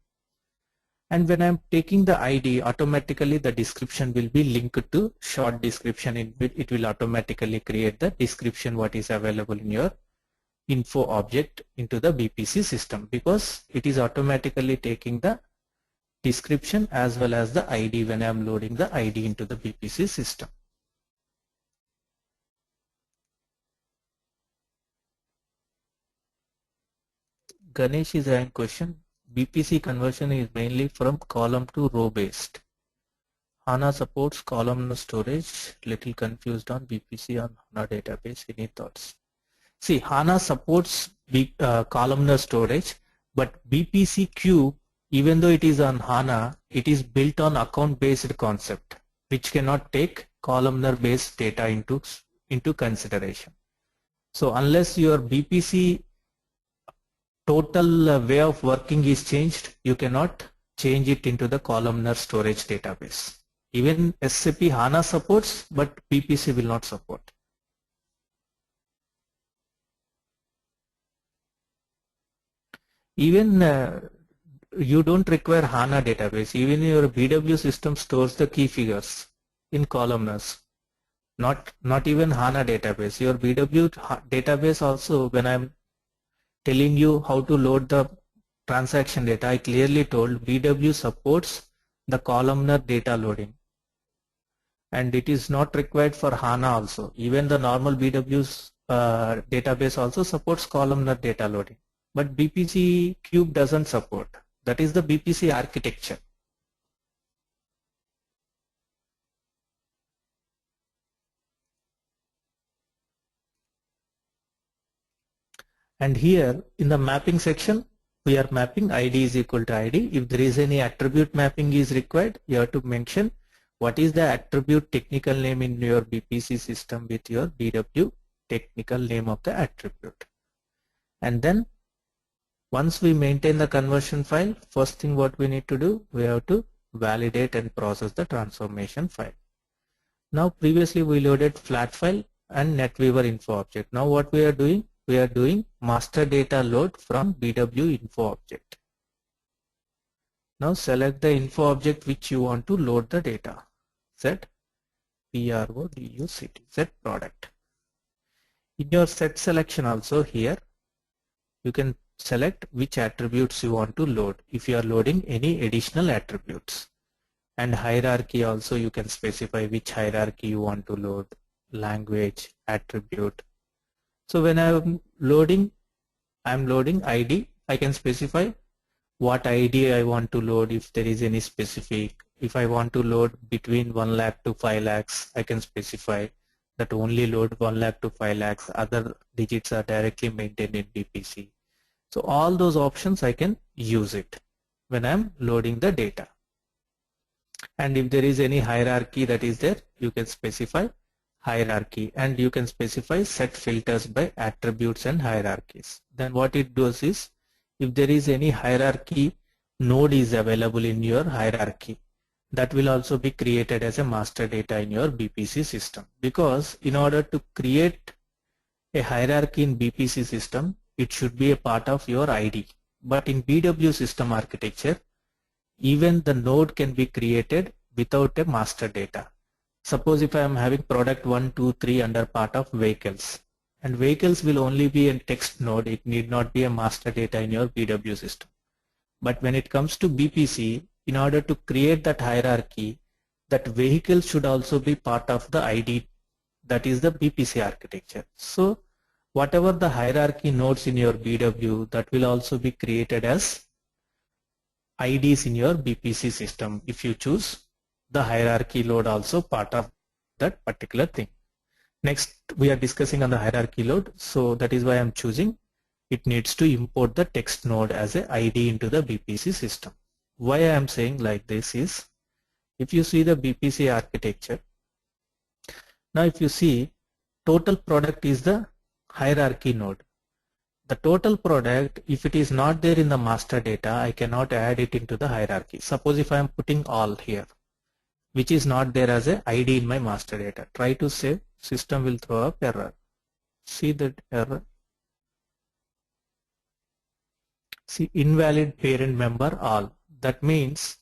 And when I'm taking the ID, automatically the description will be linked to short description. It will automatically create the description what is available in your info object into the BPC system, because it is automatically taking the description as well as the ID when I'm loading the ID into the BPC system. Ganesh is having question. BPC conversion is mainly from column to row based. HANA supports columnar storage. Little confused on BPC on HANA database. Any thoughts? See, HANA supports columnar storage, but BPC Cube, even though it is on HANA, it is built on account based concept, which cannot take columnar based data into consideration. So unless your BPC total way of working is changed, you cannot change it into the columnar storage database. Even SAP HANA supports, but BPC will not support. Even you don't require HANA database. Even your BW system stores the key figures in columnars. Not even HANA database. Your BW database also, when I'm telling you how to load the transaction data, I clearly told BW supports the columnar data loading, and it is not required for HANA also. Even the normal BW's database also supports columnar data loading, but BPC Cube doesn't support. That is the BPC architecture. And here in the mapping section, we are mapping ID is equal to ID. If there is any attribute mapping is required, you have to mention what is the attribute technical name in your BPC system with your BW technical name of the attribute. And then once we maintain the conversion file, first thing what we need to do, we have to validate and process the transformation file. Now previously we loaded flat file and NetWeaver info object. Now what we are doing? We are doing master data load from BW info object. Now select the info object which you want to load the data. Set PRODUCT, set product. In your set selection also here, you can select which attributes you want to load if you are loading any additional attributes. And hierarchy also you can specify which hierarchy you want to load, language, attribute. So when I'm loading ID, I can specify what ID I want to load if there is any specific. If I want to load between 1 lakh to 5 lakhs, I can specify that only load 1 lakh to 5 lakhs. Other digits are directly maintained in BPC. So all those options I can use it when I'm loading the data. And if there is any hierarchy that is there, you can specify hierarchy, and you can specify set filters by attributes and hierarchies. Then what it does is, if there is any hierarchy node is available in your hierarchy, that will also be created as a master data in your BPC system. Because in order to create a hierarchy in BPC system, it should be a part of your ID. But in BW system architecture, even the node can be created without a master data. Suppose if I am having product 1, 2, 3 under part of vehicles, and vehicles will only be a text node, it need not be a master data in your BW system. But when it comes to BPC, in order to create that hierarchy, that vehicle should also be part of the ID, that is the BPC architecture. So whatever the hierarchy nodes in your BW, that will also be created as IDs in your BPC system if you choose the hierarchy load also part of that particular thing. Next we are discussing on the hierarchy load, so that is why I am choosing it needs to import the text node as a ID into the BPC system. Why I am saying like this is, if you see the BPC architecture, now if you see total product is the hierarchy node. The total product, if it is not there in the master data, I cannot add it into the hierarchy. Suppose if I am putting all here, which is not there as a ID in my master data, try to save, system will throw up error. See that error. See, invalid parent member all. That means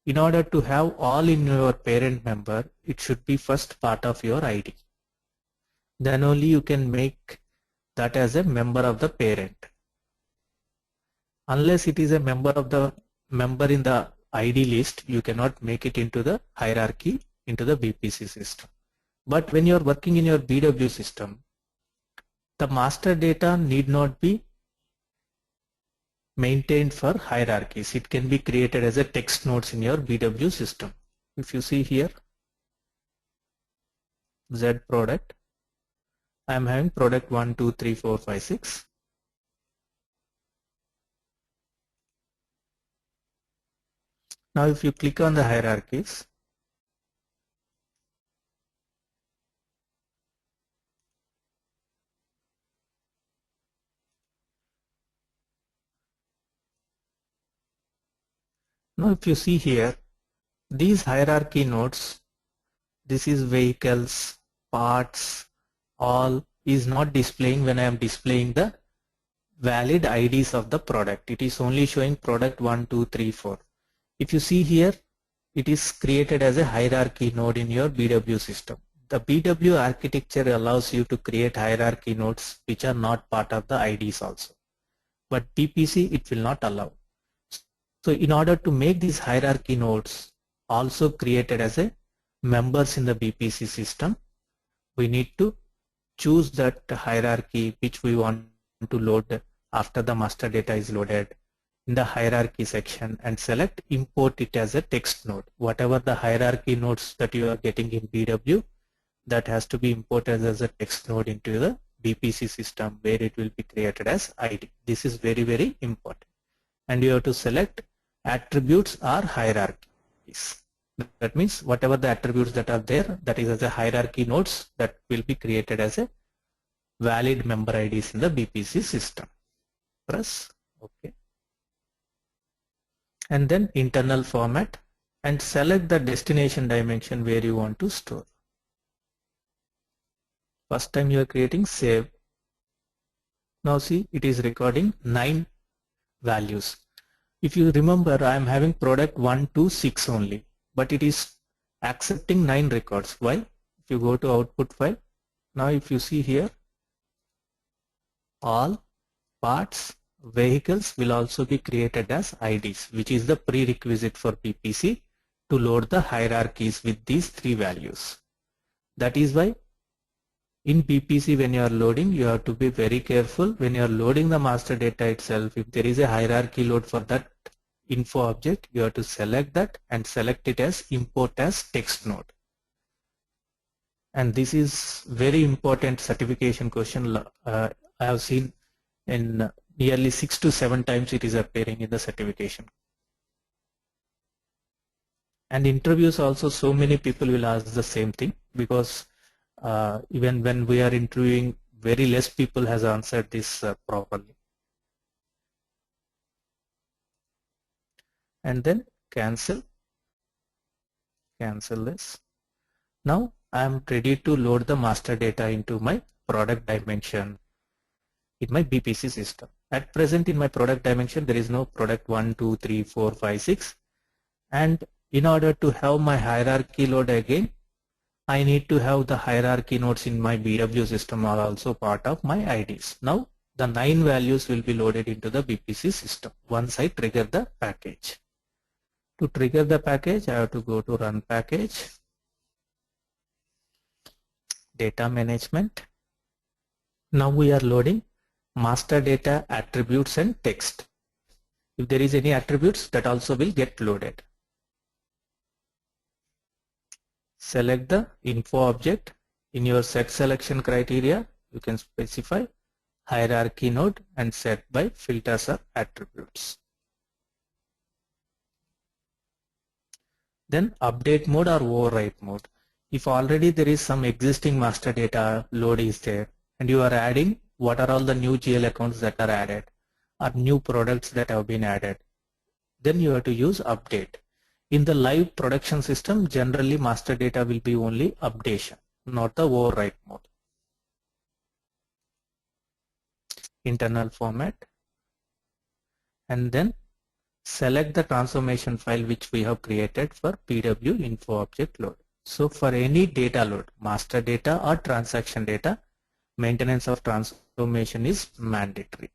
in order to have all in your parent member, it should be first part of your ID. Then only you can make that as a member of the parent. Unless it is a member of the member in the ID list, you cannot make it into the hierarchy into the BPC system. But when you are working in your BW system, the master data need not be maintained for hierarchies. It can be created as a text nodes in your BW system. If you see here, Z product, I am having product 1, 2, 3, 4, 5, 6. Now if you click on the hierarchies, now if you see here, these hierarchy nodes, this is vehicles, parts, all is not displaying when I am displaying the valid IDs of the product. It is only showing product 1, 2, 3, 4. If you see here, it is created as a hierarchy node in your BW system. The BW architecture allows you to create hierarchy nodes which are not part of the IDs also. But BPC it will not allow. So in order to make these hierarchy nodes also created as a members in the BPC system, we need to choose that hierarchy which we want to load after the master data is loaded in the hierarchy section and select import it as a text node. Whatever the hierarchy nodes that you are getting in BW, that has to be imported as a text node into the BPC system where it will be created as ID. This is very, very important. And you have to select attributes or hierarchies. That means whatever the attributes that are there, that is as a hierarchy nodes, that will be created as a valid member IDs in the BPC system. Press OK. And then internal format and select the destination dimension where you want to store. First time you are creating, save. Now see, it is recording 9 values. If you remember, I am having product 1 to 6 only, but it is accepting 9 records. Why? If you go to output file, now if you see here, all parts, vehicles will also be created as IDs, which is the prerequisite for BPC to load the hierarchies with these 3 values. That is why in BPC when you are loading, you have to be very careful when you are loading the master data itself. If there is a hierarchy load for that info object, you have to select that and select it as import as text node. And this is very important certification question. I have seen in nearly 6 to 7 times it is appearing in the certification. And interviews also, so many people will ask the same thing, because even when we are interviewing, very less people has answered this properly. And then cancel this. Now I am ready to load the master data into my product dimension in my BPC system. At present in my product dimension there is no product 1, 2, 3, 4, 5, 6, and in order to have my hierarchy load again, I need to have the hierarchy nodes in my BW system are also part of my IDs. Now the 9 values will be loaded into the BPC system once I trigger the package. To trigger the package, I have to go to run package, data management. Now we are loading master data, attributes and text. If there is any attributes, that also will get loaded. Select the info object. In your set selection criteria, you can specify hierarchy node and set by filters or attributes. Then update mode or overwrite mode. If already there is some existing master data load is there and you are adding what are all the new GL accounts that are added or new products that have been added, then you have to use update. In the live production system, generally master data will be only updation, not the overwrite mode. Internal format, and then select the transformation file which we have created for PW info object load. So for any data load, master data or transaction data, maintenance of transformation is mandatory.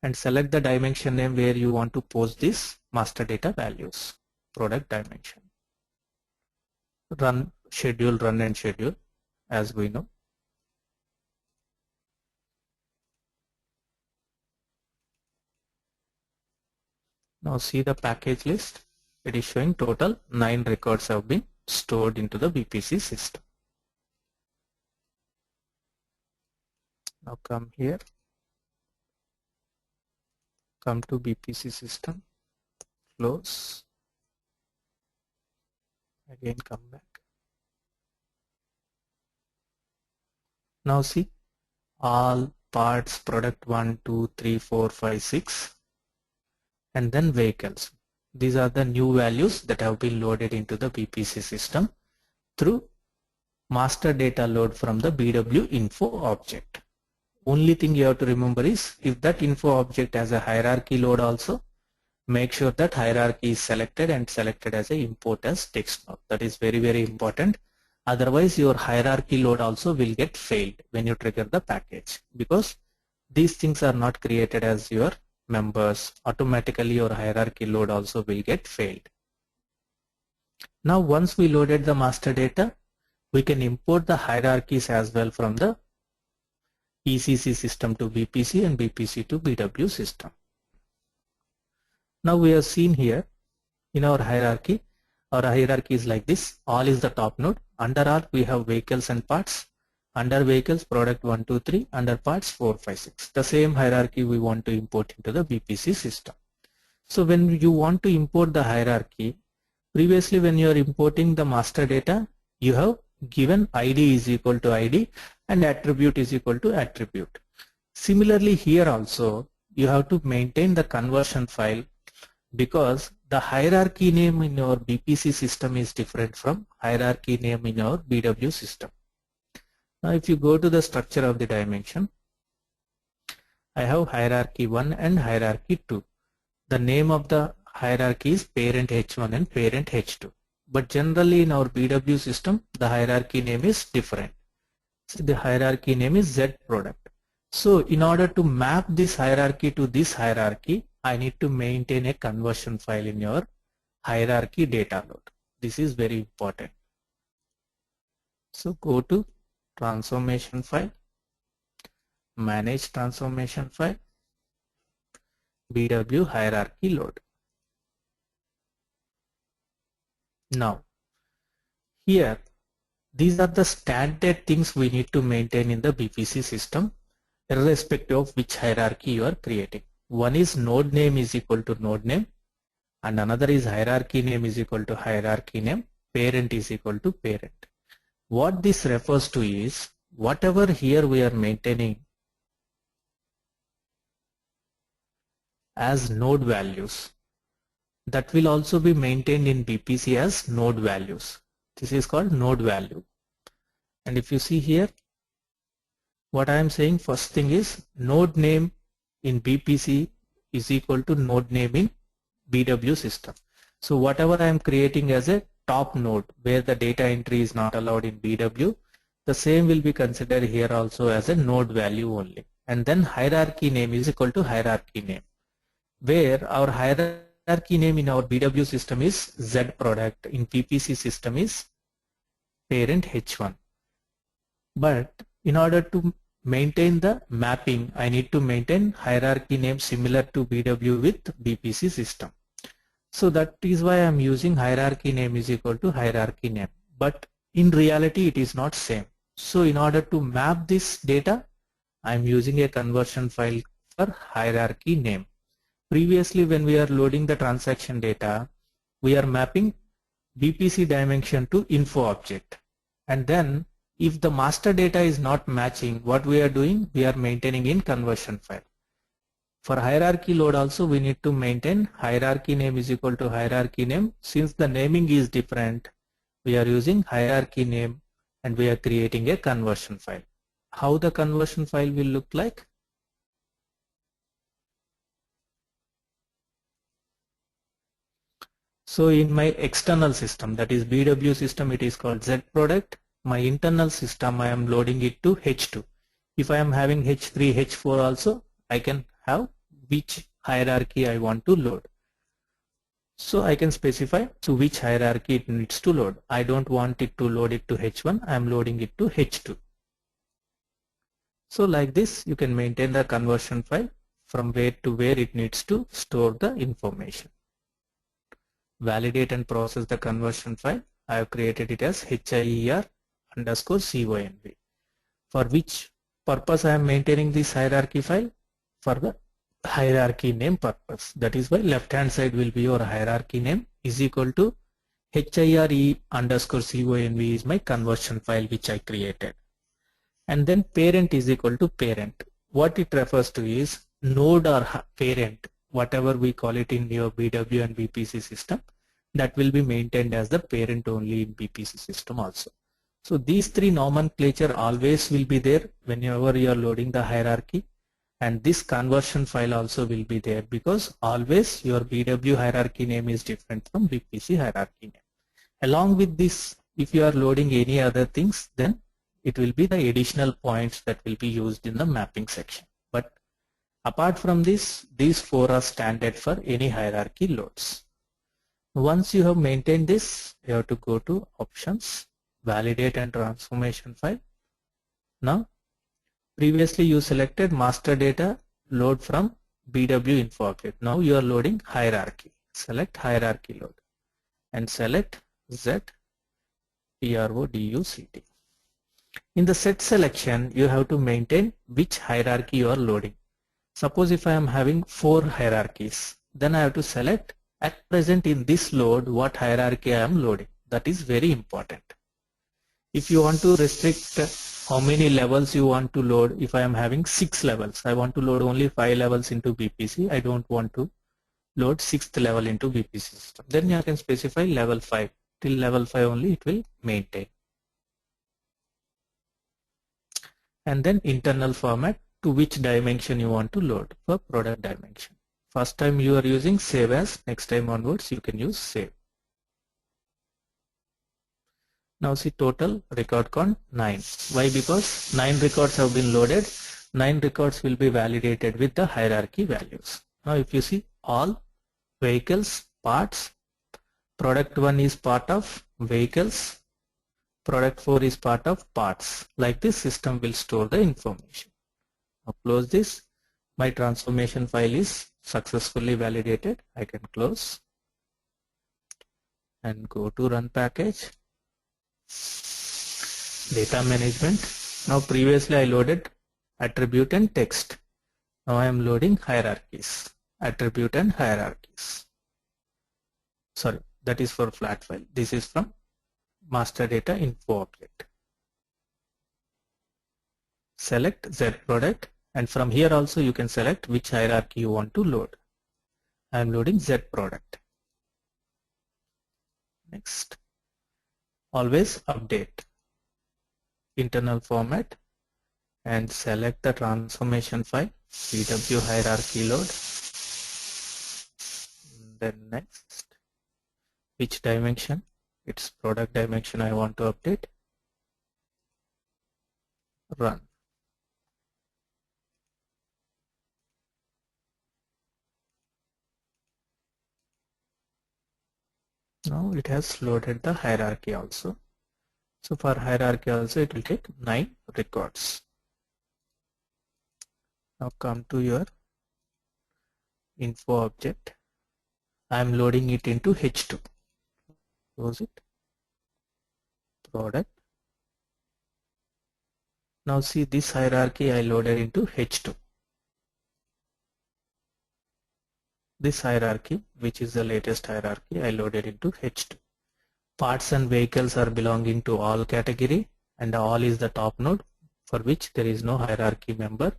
And select the dimension name where you want to post this master data values, product dimension. Run and schedule as we know. Now see the package list. It is showing total 9 records have been stored into the BPC system. Now come here. Come to BPC system. Close. Again come back. Now see all parts, product 1, 2, 3, 4, 5, 6 and then vehicles. These are the new values that have been loaded into the BPC system through master data load from the BW info object. Only thing you have to remember is if that info object has a hierarchy load also, make sure that hierarchy is selected and selected as a import as text node. That is very, very important. Otherwise your hierarchy load also will get failed when you trigger the package, because these things are not created as your members. Automatically your hierarchy load also will get failed. Now once we loaded the master data, we can import the hierarchies as well from the ECC system to BPC and BPC to BW system. Now we have seen here in our hierarchy is like this. All is the top node. Under all we have vehicles and parts. Under vehicles product 1, 2, 3. Under parts 4, 5, 6. The same hierarchy we want to import into the BPC system. So when you want to import the hierarchy, previously when you are importing the master data, you have given ID is equal to ID and attribute is equal to attribute. Similarly here also you have to maintain the conversion file, because the hierarchy name in your BPC system is different from hierarchy name in our BW system. Now if you go to the structure of the dimension, I have hierarchy 1 and hierarchy 2. The name of the hierarchy is parent H1 and parent H2. But generally in our BW system, the hierarchy name is different. So the hierarchy name is Z product. So in order to map this hierarchy to this hierarchy, I need to maintain a conversion file in your hierarchy data load. This is very important. So go to transformation file, manage transformation file, BW hierarchy load. Now here these are the standard things we need to maintain in the BPC system irrespective of which hierarchy you are creating. One is node name is equal to node name, and another is hierarchy name is equal to hierarchy name, parent is equal to parent. What this refers to is whatever here we are maintaining as node values, that will also be maintained in BPC as node values. This is called node value. And if you see here, what I am saying, first thing is node name in BPC is equal to node name in BW system. So whatever I am creating as a top node where the data entry is not allowed in BW, the same will be considered here also as a node value only. And then hierarchy name is equal to hierarchy name, where our hierarchy hierarchy name in our BW system is Z product. In PPC system is parent H1. But in order to maintain the mapping, I need to maintain hierarchy name similar to BW with BPC system. So that is why I am using hierarchy name is equal to hierarchy name. But in reality, it is not same. So in order to map this data, I am using a conversion file for hierarchy name. Previously, when we are loading the transaction data, we are mapping BPC dimension to info object. And then if the master data is not matching, what we are doing, we are maintaining in conversion file. For hierarchy load also, we need to maintain hierarchy name is equal to hierarchy name. Since the naming is different, we are using hierarchy name and we are creating a conversion file. How the conversion file will look like? So in my external system, that is BW system, it is called Z product. My internal system, I am loading it to H2. If I am having H3, H4 also, I can have which hierarchy I want to load. So I can specify to which hierarchy it needs to load. I don't want it to load it to H1, I am loading it to H2. So like this, you can maintain the conversion file from where to where it needs to store the information. Validate and process the conversion file. I have created it as HIER underscore CONV. For which purpose I am maintaining this hierarchy file? For the hierarchy name purpose. That is why left hand side will be your hierarchy name is equal to HIRE underscore CONV is my conversion file which I created. And then parent is equal to parent. What it refers to is node or parent, whatever we call it in your BW and BPC system, that will be maintained as the parent only in BPC system also. So these three nomenclature always will be there whenever you are loading the hierarchy, and this conversion file also will be there because always your BW hierarchy name is different from BPC hierarchy name. Along with this, if you are loading any other things, then it will be the additional points that will be used in the mapping section. But apart from this, these four are standard for any hierarchy loads. Once you have maintained this, you have to go to options, validate and transformation file. Now, previously you selected master data load from BW info object. Now you are loading hierarchy. Select hierarchy load and select Z PRODUCT. In the set selection, you have to maintain which hierarchy you are loading. Suppose if I am having 4 hierarchies, then I have to select at present in this load what hierarchy I am loading. That is very important. If you want to restrict how many levels you want to load, if I am having 6 levels, I want to load only 5 levels into BPC. I don't want to load 6th level into BPC system. Then you can specify level 5. Till level 5 only it will maintain. And then internal format, to which dimension you want to load for product dimension. First time you are using save as, next time onwards you can use save. Now see total record count 9. Why? Because 9 records have been loaded. 9 records will be validated with the hierarchy values. Now if you see all vehicles, parts, product 1 is part of vehicles, product 4 is part of parts. Like this, system will store the information. Now close this. My transformation file is successfully validated. I can close and go to run package. Data management. Now previously I loaded attribute and text. Now I am loading hierarchies. Attribute and hierarchies. Sorry, that is for flat file. This is from master data info object. Select Z product, and from here also you can select which hierarchy you want to load. I am loading Z product. Next. Always update internal format and select the transformation file BW hierarchy load. Then next, which dimension? It's product dimension I want to update. Run. Now it has loaded the hierarchy also. So for hierarchy also it will take 9 records. Now come to your info object. I am loading it into H2. Close it. Product. Now see this hierarchy I loaded into H2. This hierarchy, which is the latest hierarchy, I loaded into H2. Parts and vehicles are belonging to all category, and all is the top node for which there is no hierarchy member,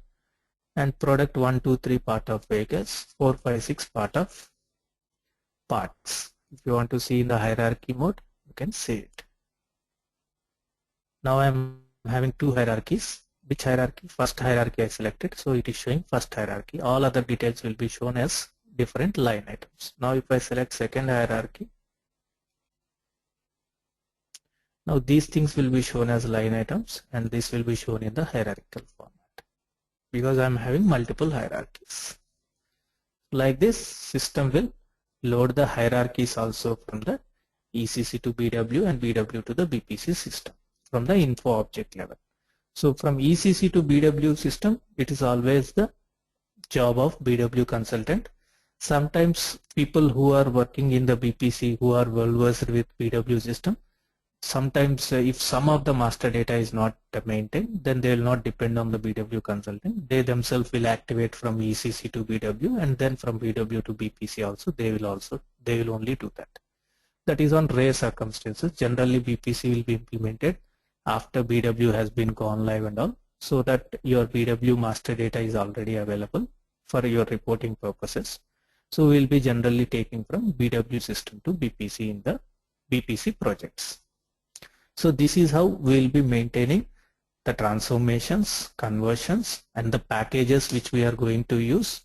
and product 1, 2, 3 part of vehicles, 4, 5, 6 part of parts. If you want to see in the hierarchy mode, you can see it. Now I am having two hierarchies. Which hierarchy? First hierarchy I selected, so it is showing first hierarchy. All other details will be shown as different line items. Now if I select second hierarchy, now these things will be shown as line items, and this will be shown in the hierarchical format because I am having multiple hierarchies. Like this, system will load the hierarchies also from the ECC to BW and BW to the BPC system from the info object level. So from ECC to BW system, it is always the job of BW consultant. Sometimes people who are working in the BPC who are well versed with BW system, sometimes if some of the master data is not maintained, then they will not depend on the BW consultant. They themselves will activate from ECC to BW, and then from BW to BPC also they will only do that. That is on rare circumstances. Generally BPC will be implemented after BW has been gone live and all, so that your BW master data is already available for your reporting purposes. So we will be generally taking from BW system to BPC in the BPC projects. So this is how we will be maintaining the transformations, conversions, and the packages which we are going to use,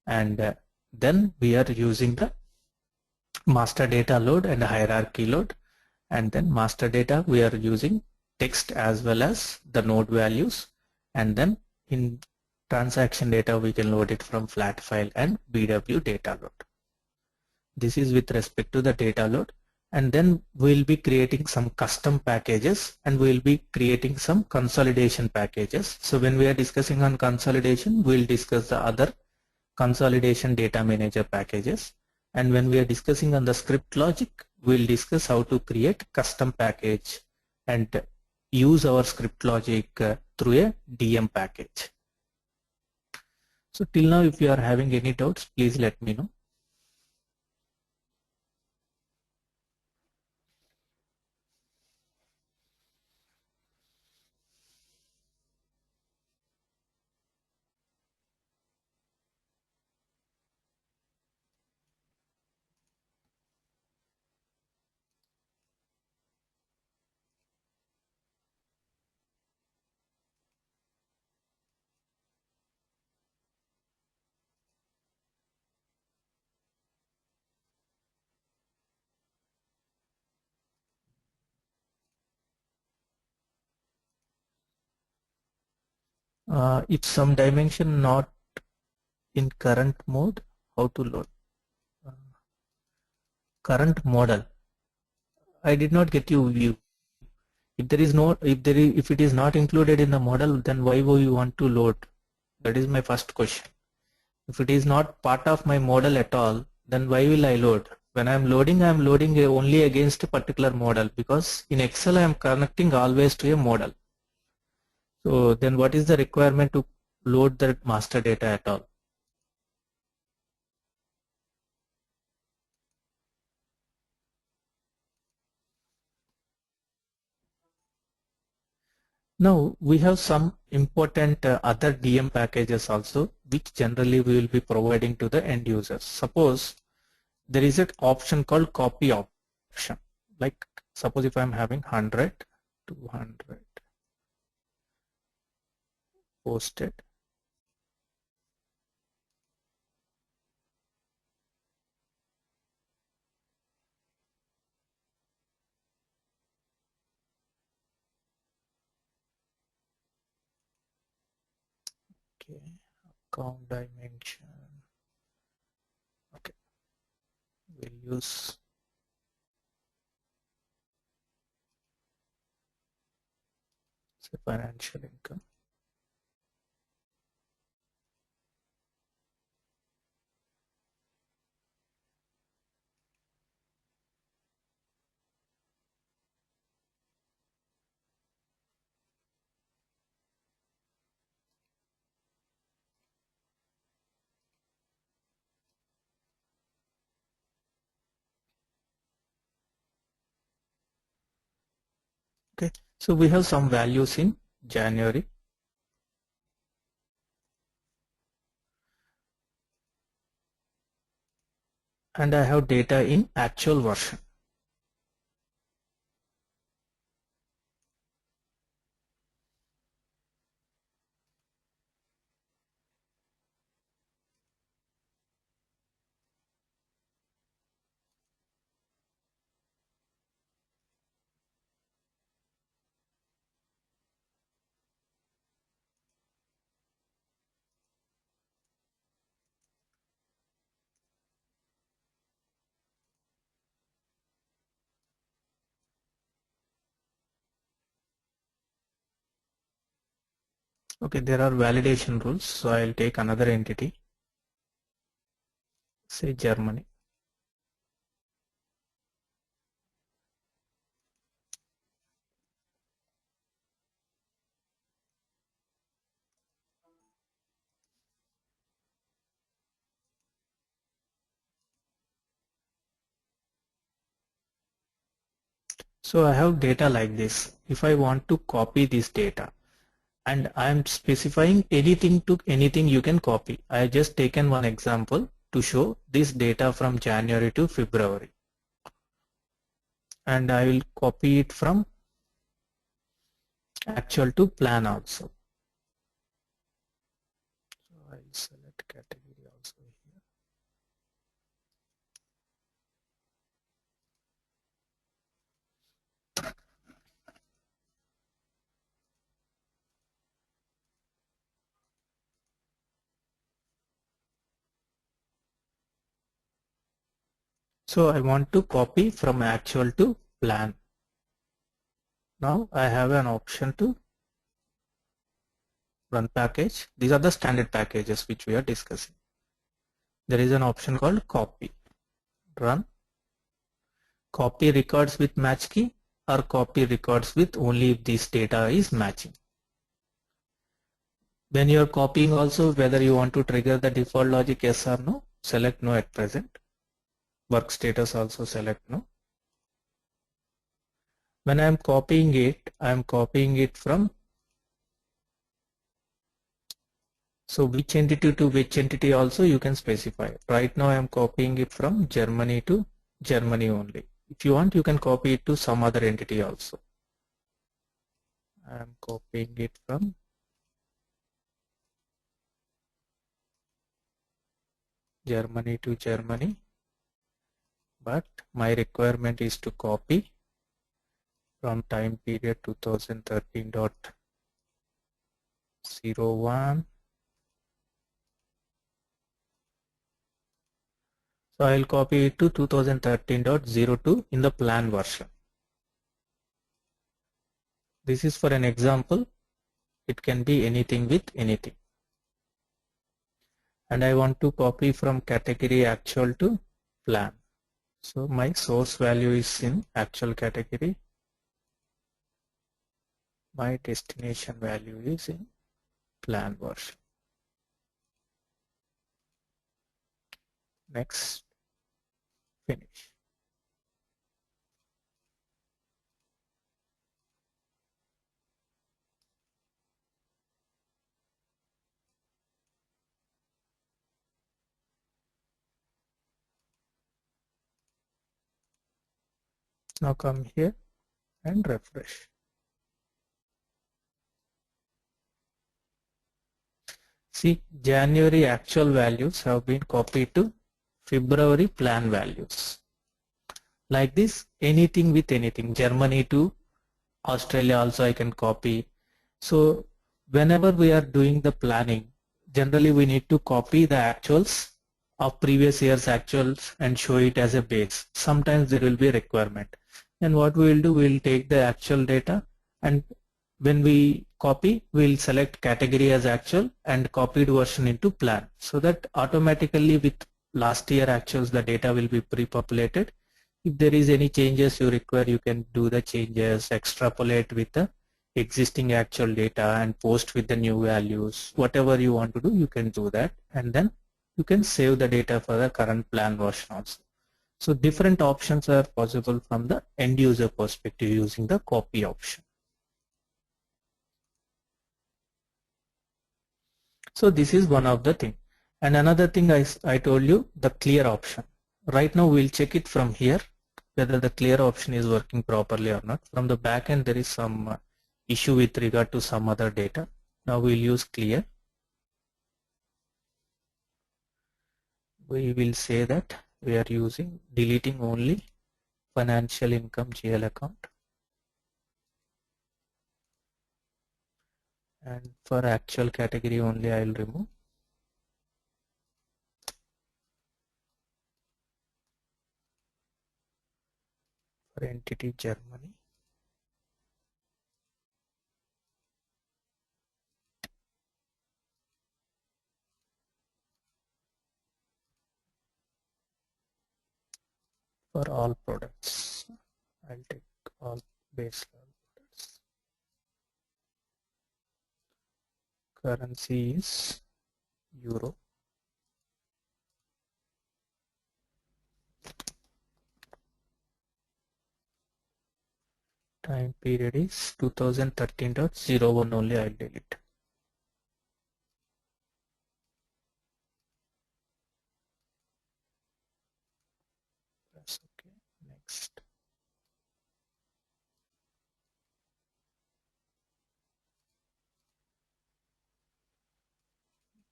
and then we are using the master data load and hierarchy load, and then master data we are using text as well as the node values, and then in transaction data we can load it from flat file and BW data load. This is with respect to the data load, and then we'll be creating some custom packages, and we'll be creating some consolidation packages. So when we are discussing on consolidation, we'll discuss the other consolidation data manager packages, and when we are discussing on the script logic, we'll discuss how to create custom package and use our script logic through a DM package. So till now, if you are having any doubts, please let me know. If some dimension not in current mode, how to load? Current model. I did not get you view. If it is not included in the model, then why would you want to load? That is my first question. If it is not part of my model at all, then why will I load? When I am loading only against a particular model, because in Excel I am connecting always to a model. So then what is the requirement to load that master data at all? Now we have some important other DM packages also, which generally we will be providing to the end users. Suppose there is an option called copy option. Like suppose if I am having 100, 200 posted. Okay, account dimension. Okay, we'll use financial income. Okay, so we have some values in January. And I have data in actual version. Okay, there are validation rules, so I'll take another entity, say Germany. So I have data like this. If I want to copy this data, and I am specifying anything to anything you can copy. I have just taken one example to show this data from January to February. And I will copy it from actual to plan also. So I'll select category also here. So I want to copy from actual to plan. Now I have an option to run package. These are the standard packages which we are discussing. There is an option called copy. Run. Copy records with match key or copy records with only if this data is matching. When you are copying also, whether you want to trigger the default logic yes or no, select no at present. Work status also select no. When I am copying it from, so which entity to which entity also you can specify. Right now I am copying it from Germany to Germany only. If you want, you can copy it to some other entity also. I am copying it from Germany to Germany, but my requirement is to copy from time period 2013.01. So I will copy it to 2013.02 in the plan version. This is for an example. It can be anything with anything. And I want to copy from category actual to plan. So my source value is in actual category. My destination value is in plan version. Next, finish. Now come here and refresh. See, January actual values have been copied to February plan values. Like this, anything with anything, Germany to Australia also I can copy. So whenever we are doing the planning, generally we need to copy the actuals of previous year's actuals and show it as a base. Sometimes there will be a requirement. And what we will do, we will take the actual data and when we copy, we'll select category as actual and copied version into plan, so that automatically with last year actuals the data will be pre-populated. If there is any changes you require, you can do the changes, extrapolate with the existing actual data and post with the new values. Whatever you want to do, you can do that, and then you can save the data for the current plan version also. So different options are possible from the end user perspective using the copy option. So this is one of the thing. And another thing I told you, the clear option. Right now we'll check it from here whether the clear option is working properly or not. From the back end there is some issue with regard to some other data. Now we'll use clear. We will say that we are using deleting only financial income GL account, and for actual category only I will remove. For entity Germany, for all products I'll take all base level products. Currency is euro. Time period is 2013.01 only I'll delete. That's okay. Next.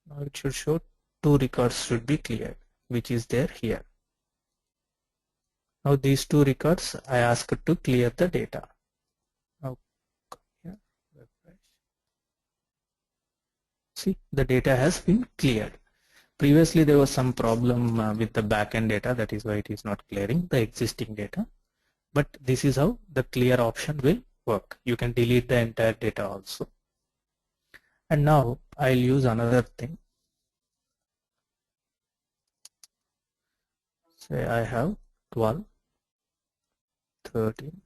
Now it should show two records should be cleared, which is there here. Now these two records I asked to clear the data. Now come here, refresh. See, the data has been cleared. Previously there was some problem with the backend data, that is why it is not clearing the existing data. But this is how the clear option will work. You can delete the entire data also. And now I'll use another thing. Say I have 12, 13,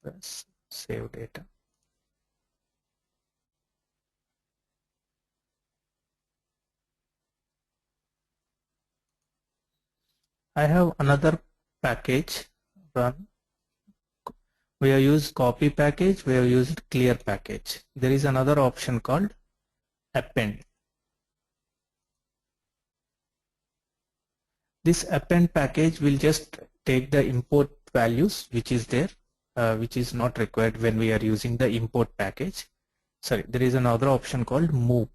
press save data. I have another package run. We have used copy package, we have used clear package. There is another option called append. This append package will just take the import values which is there, which is not required when we are using the import package. Sorry, there is another option called move.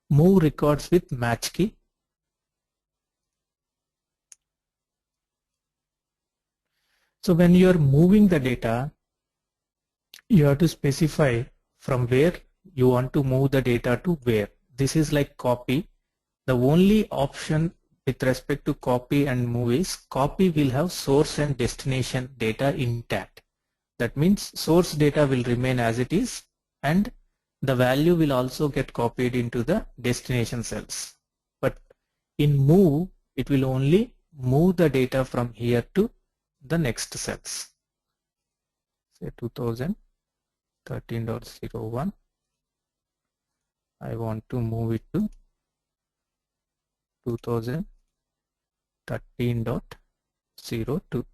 Move records with match key. So when you are moving the data, you have to specify from where you want to move the data to where. This is like copy. The only option with respect to copy and move is copy will have source and destination data intact. That means source data will remain as it is and the value will also get copied into the destination cells. But in move, it will only move the data from here to the next cells. Say 2013.01. I want to move it to 2013.02.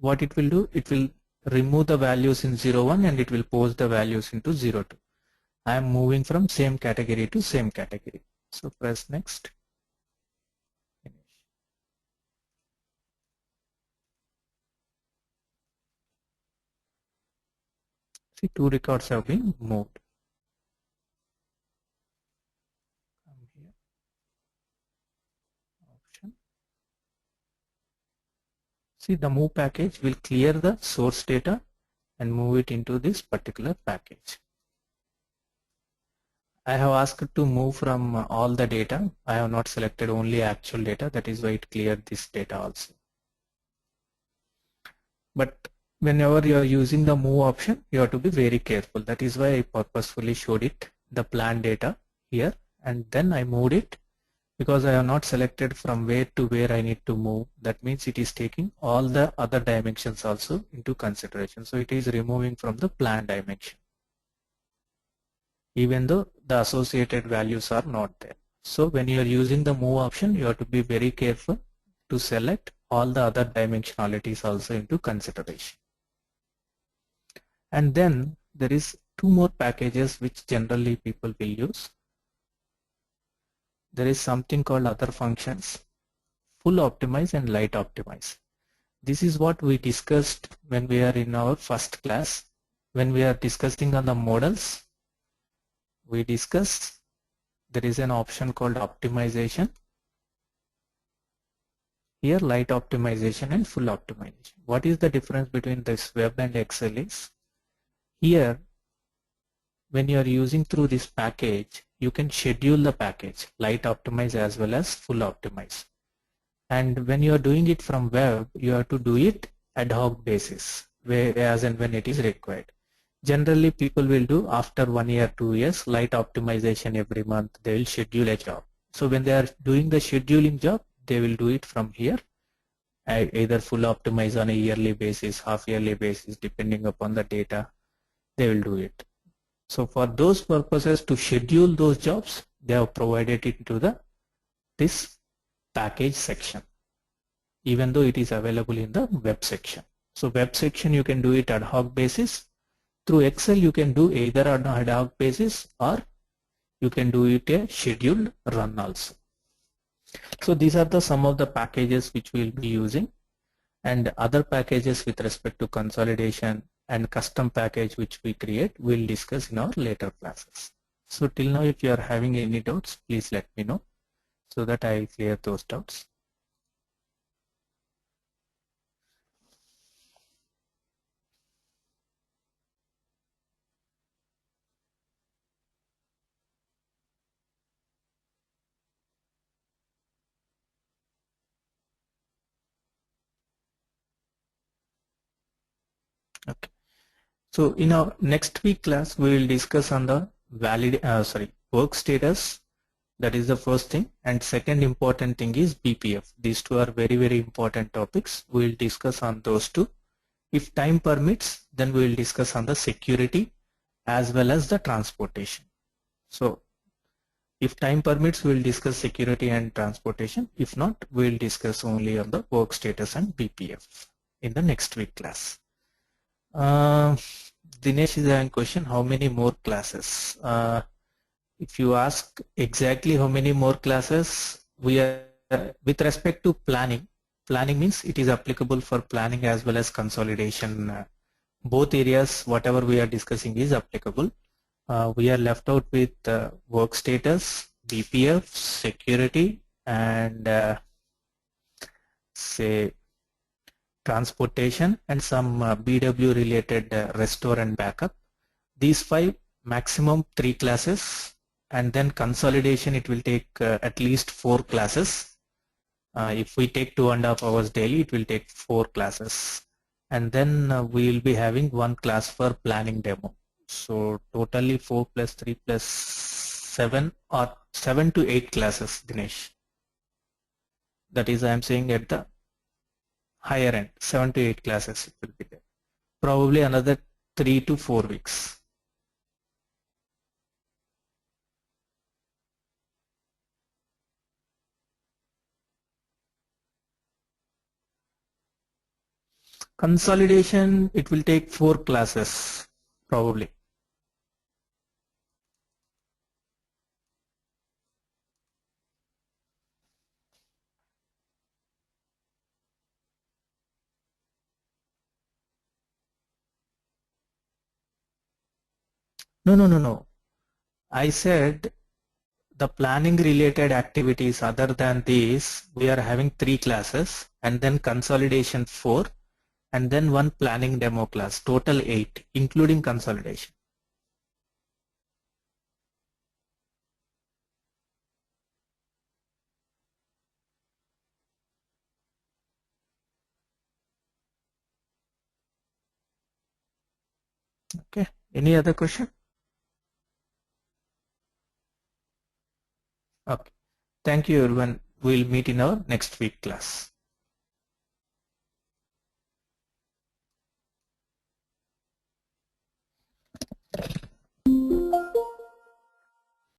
What it will do, it will remove the values in 01 and it will post the values into 02. I am moving from same category to same category. So press next. Finish. See, two records have been moved. Come here. Option. See, the move package will clear the source data and move it into this particular package. I have asked to move from all the data. I have not selected only actual data. That is why it cleared this data also. But whenever you are using the move option, you have to be very careful. That is why I purposefully showed it, the plan data here, and then I moved it because I have not selected from where to where I need to move. That means it is taking all the other dimensions also into consideration. So it is removing from the plan dimension, even though the associated values are not there. So when you are using the move option, you have to be very careful to select all the other dimensionalities also into consideration. And then there is two more packages which generally people will use. There is something called other functions, full optimize and light optimize. This is what we discussed when we are in our first class. When we are discussing on the models, we discuss there is an option called optimization. Here light optimization and full optimization. What is the difference between this web and Excel is, here when you are using through this package, you can schedule the package, light optimize as well as full optimize. And when you are doing it from web, you have to do it ad hoc basis, as and when it is required. Generally, people will do after 1 year, 2 years, light optimization every month, they will schedule a job. So when they are doing the scheduling job, they will do it from here, either full optimize on a yearly basis, half yearly basis, depending upon the data, they will do it. So for those purposes, to schedule those jobs, they have provided it into this package section, even though it is available in the web section. So web section you can do it ad hoc basis. Through Excel you can do either on ad hoc basis or you can do it a scheduled run also. So these are some of the packages which we will be using, and other packages with respect to consolidation and custom package which we create, we will discuss in our later classes. So till now, if you are having any doubts, please let me know so that I clear those doubts. Okay. So in our next week class, we will discuss on the work status. That is the first thing, and second important thing is BPF. These two are very, very important topics. We will discuss on those two. If time permits, then we will discuss on the security as well as the transportation. So if time permits, we will discuss security and transportation. If not, we will discuss only on the work status and BPF in the next week class. Dinesh is having a question, how many more classes? If you ask exactly how many more classes, we are with respect to planning means it is applicable for planning as well as consolidation. Both areas, whatever we are discussing is applicable. We are left out with work status, BPF, security, and say transportation, and some BW related restore and backup. These 5, maximum 3 classes, and then consolidation, it will take at least 4 classes. If we take 2.5 hours daily, it will take 4 classes, and then we will be having 1 class for planning demo. So totally 4 plus 3 plus 7, or 7 to 8 classes, Dinesh. That is, I am saying at the higher end, 7 to 8 classes it will be there. Probably another 3 to 4 weeks. Consolidation, it will take 4 classes probably. No. I said the planning related activities other than these, we are having 3 classes, and then consolidation 4, and then 1 planning demo class, total 8, including consolidation. Okay. Any other question? Okay. Thank you everyone. We'll meet in our next week class.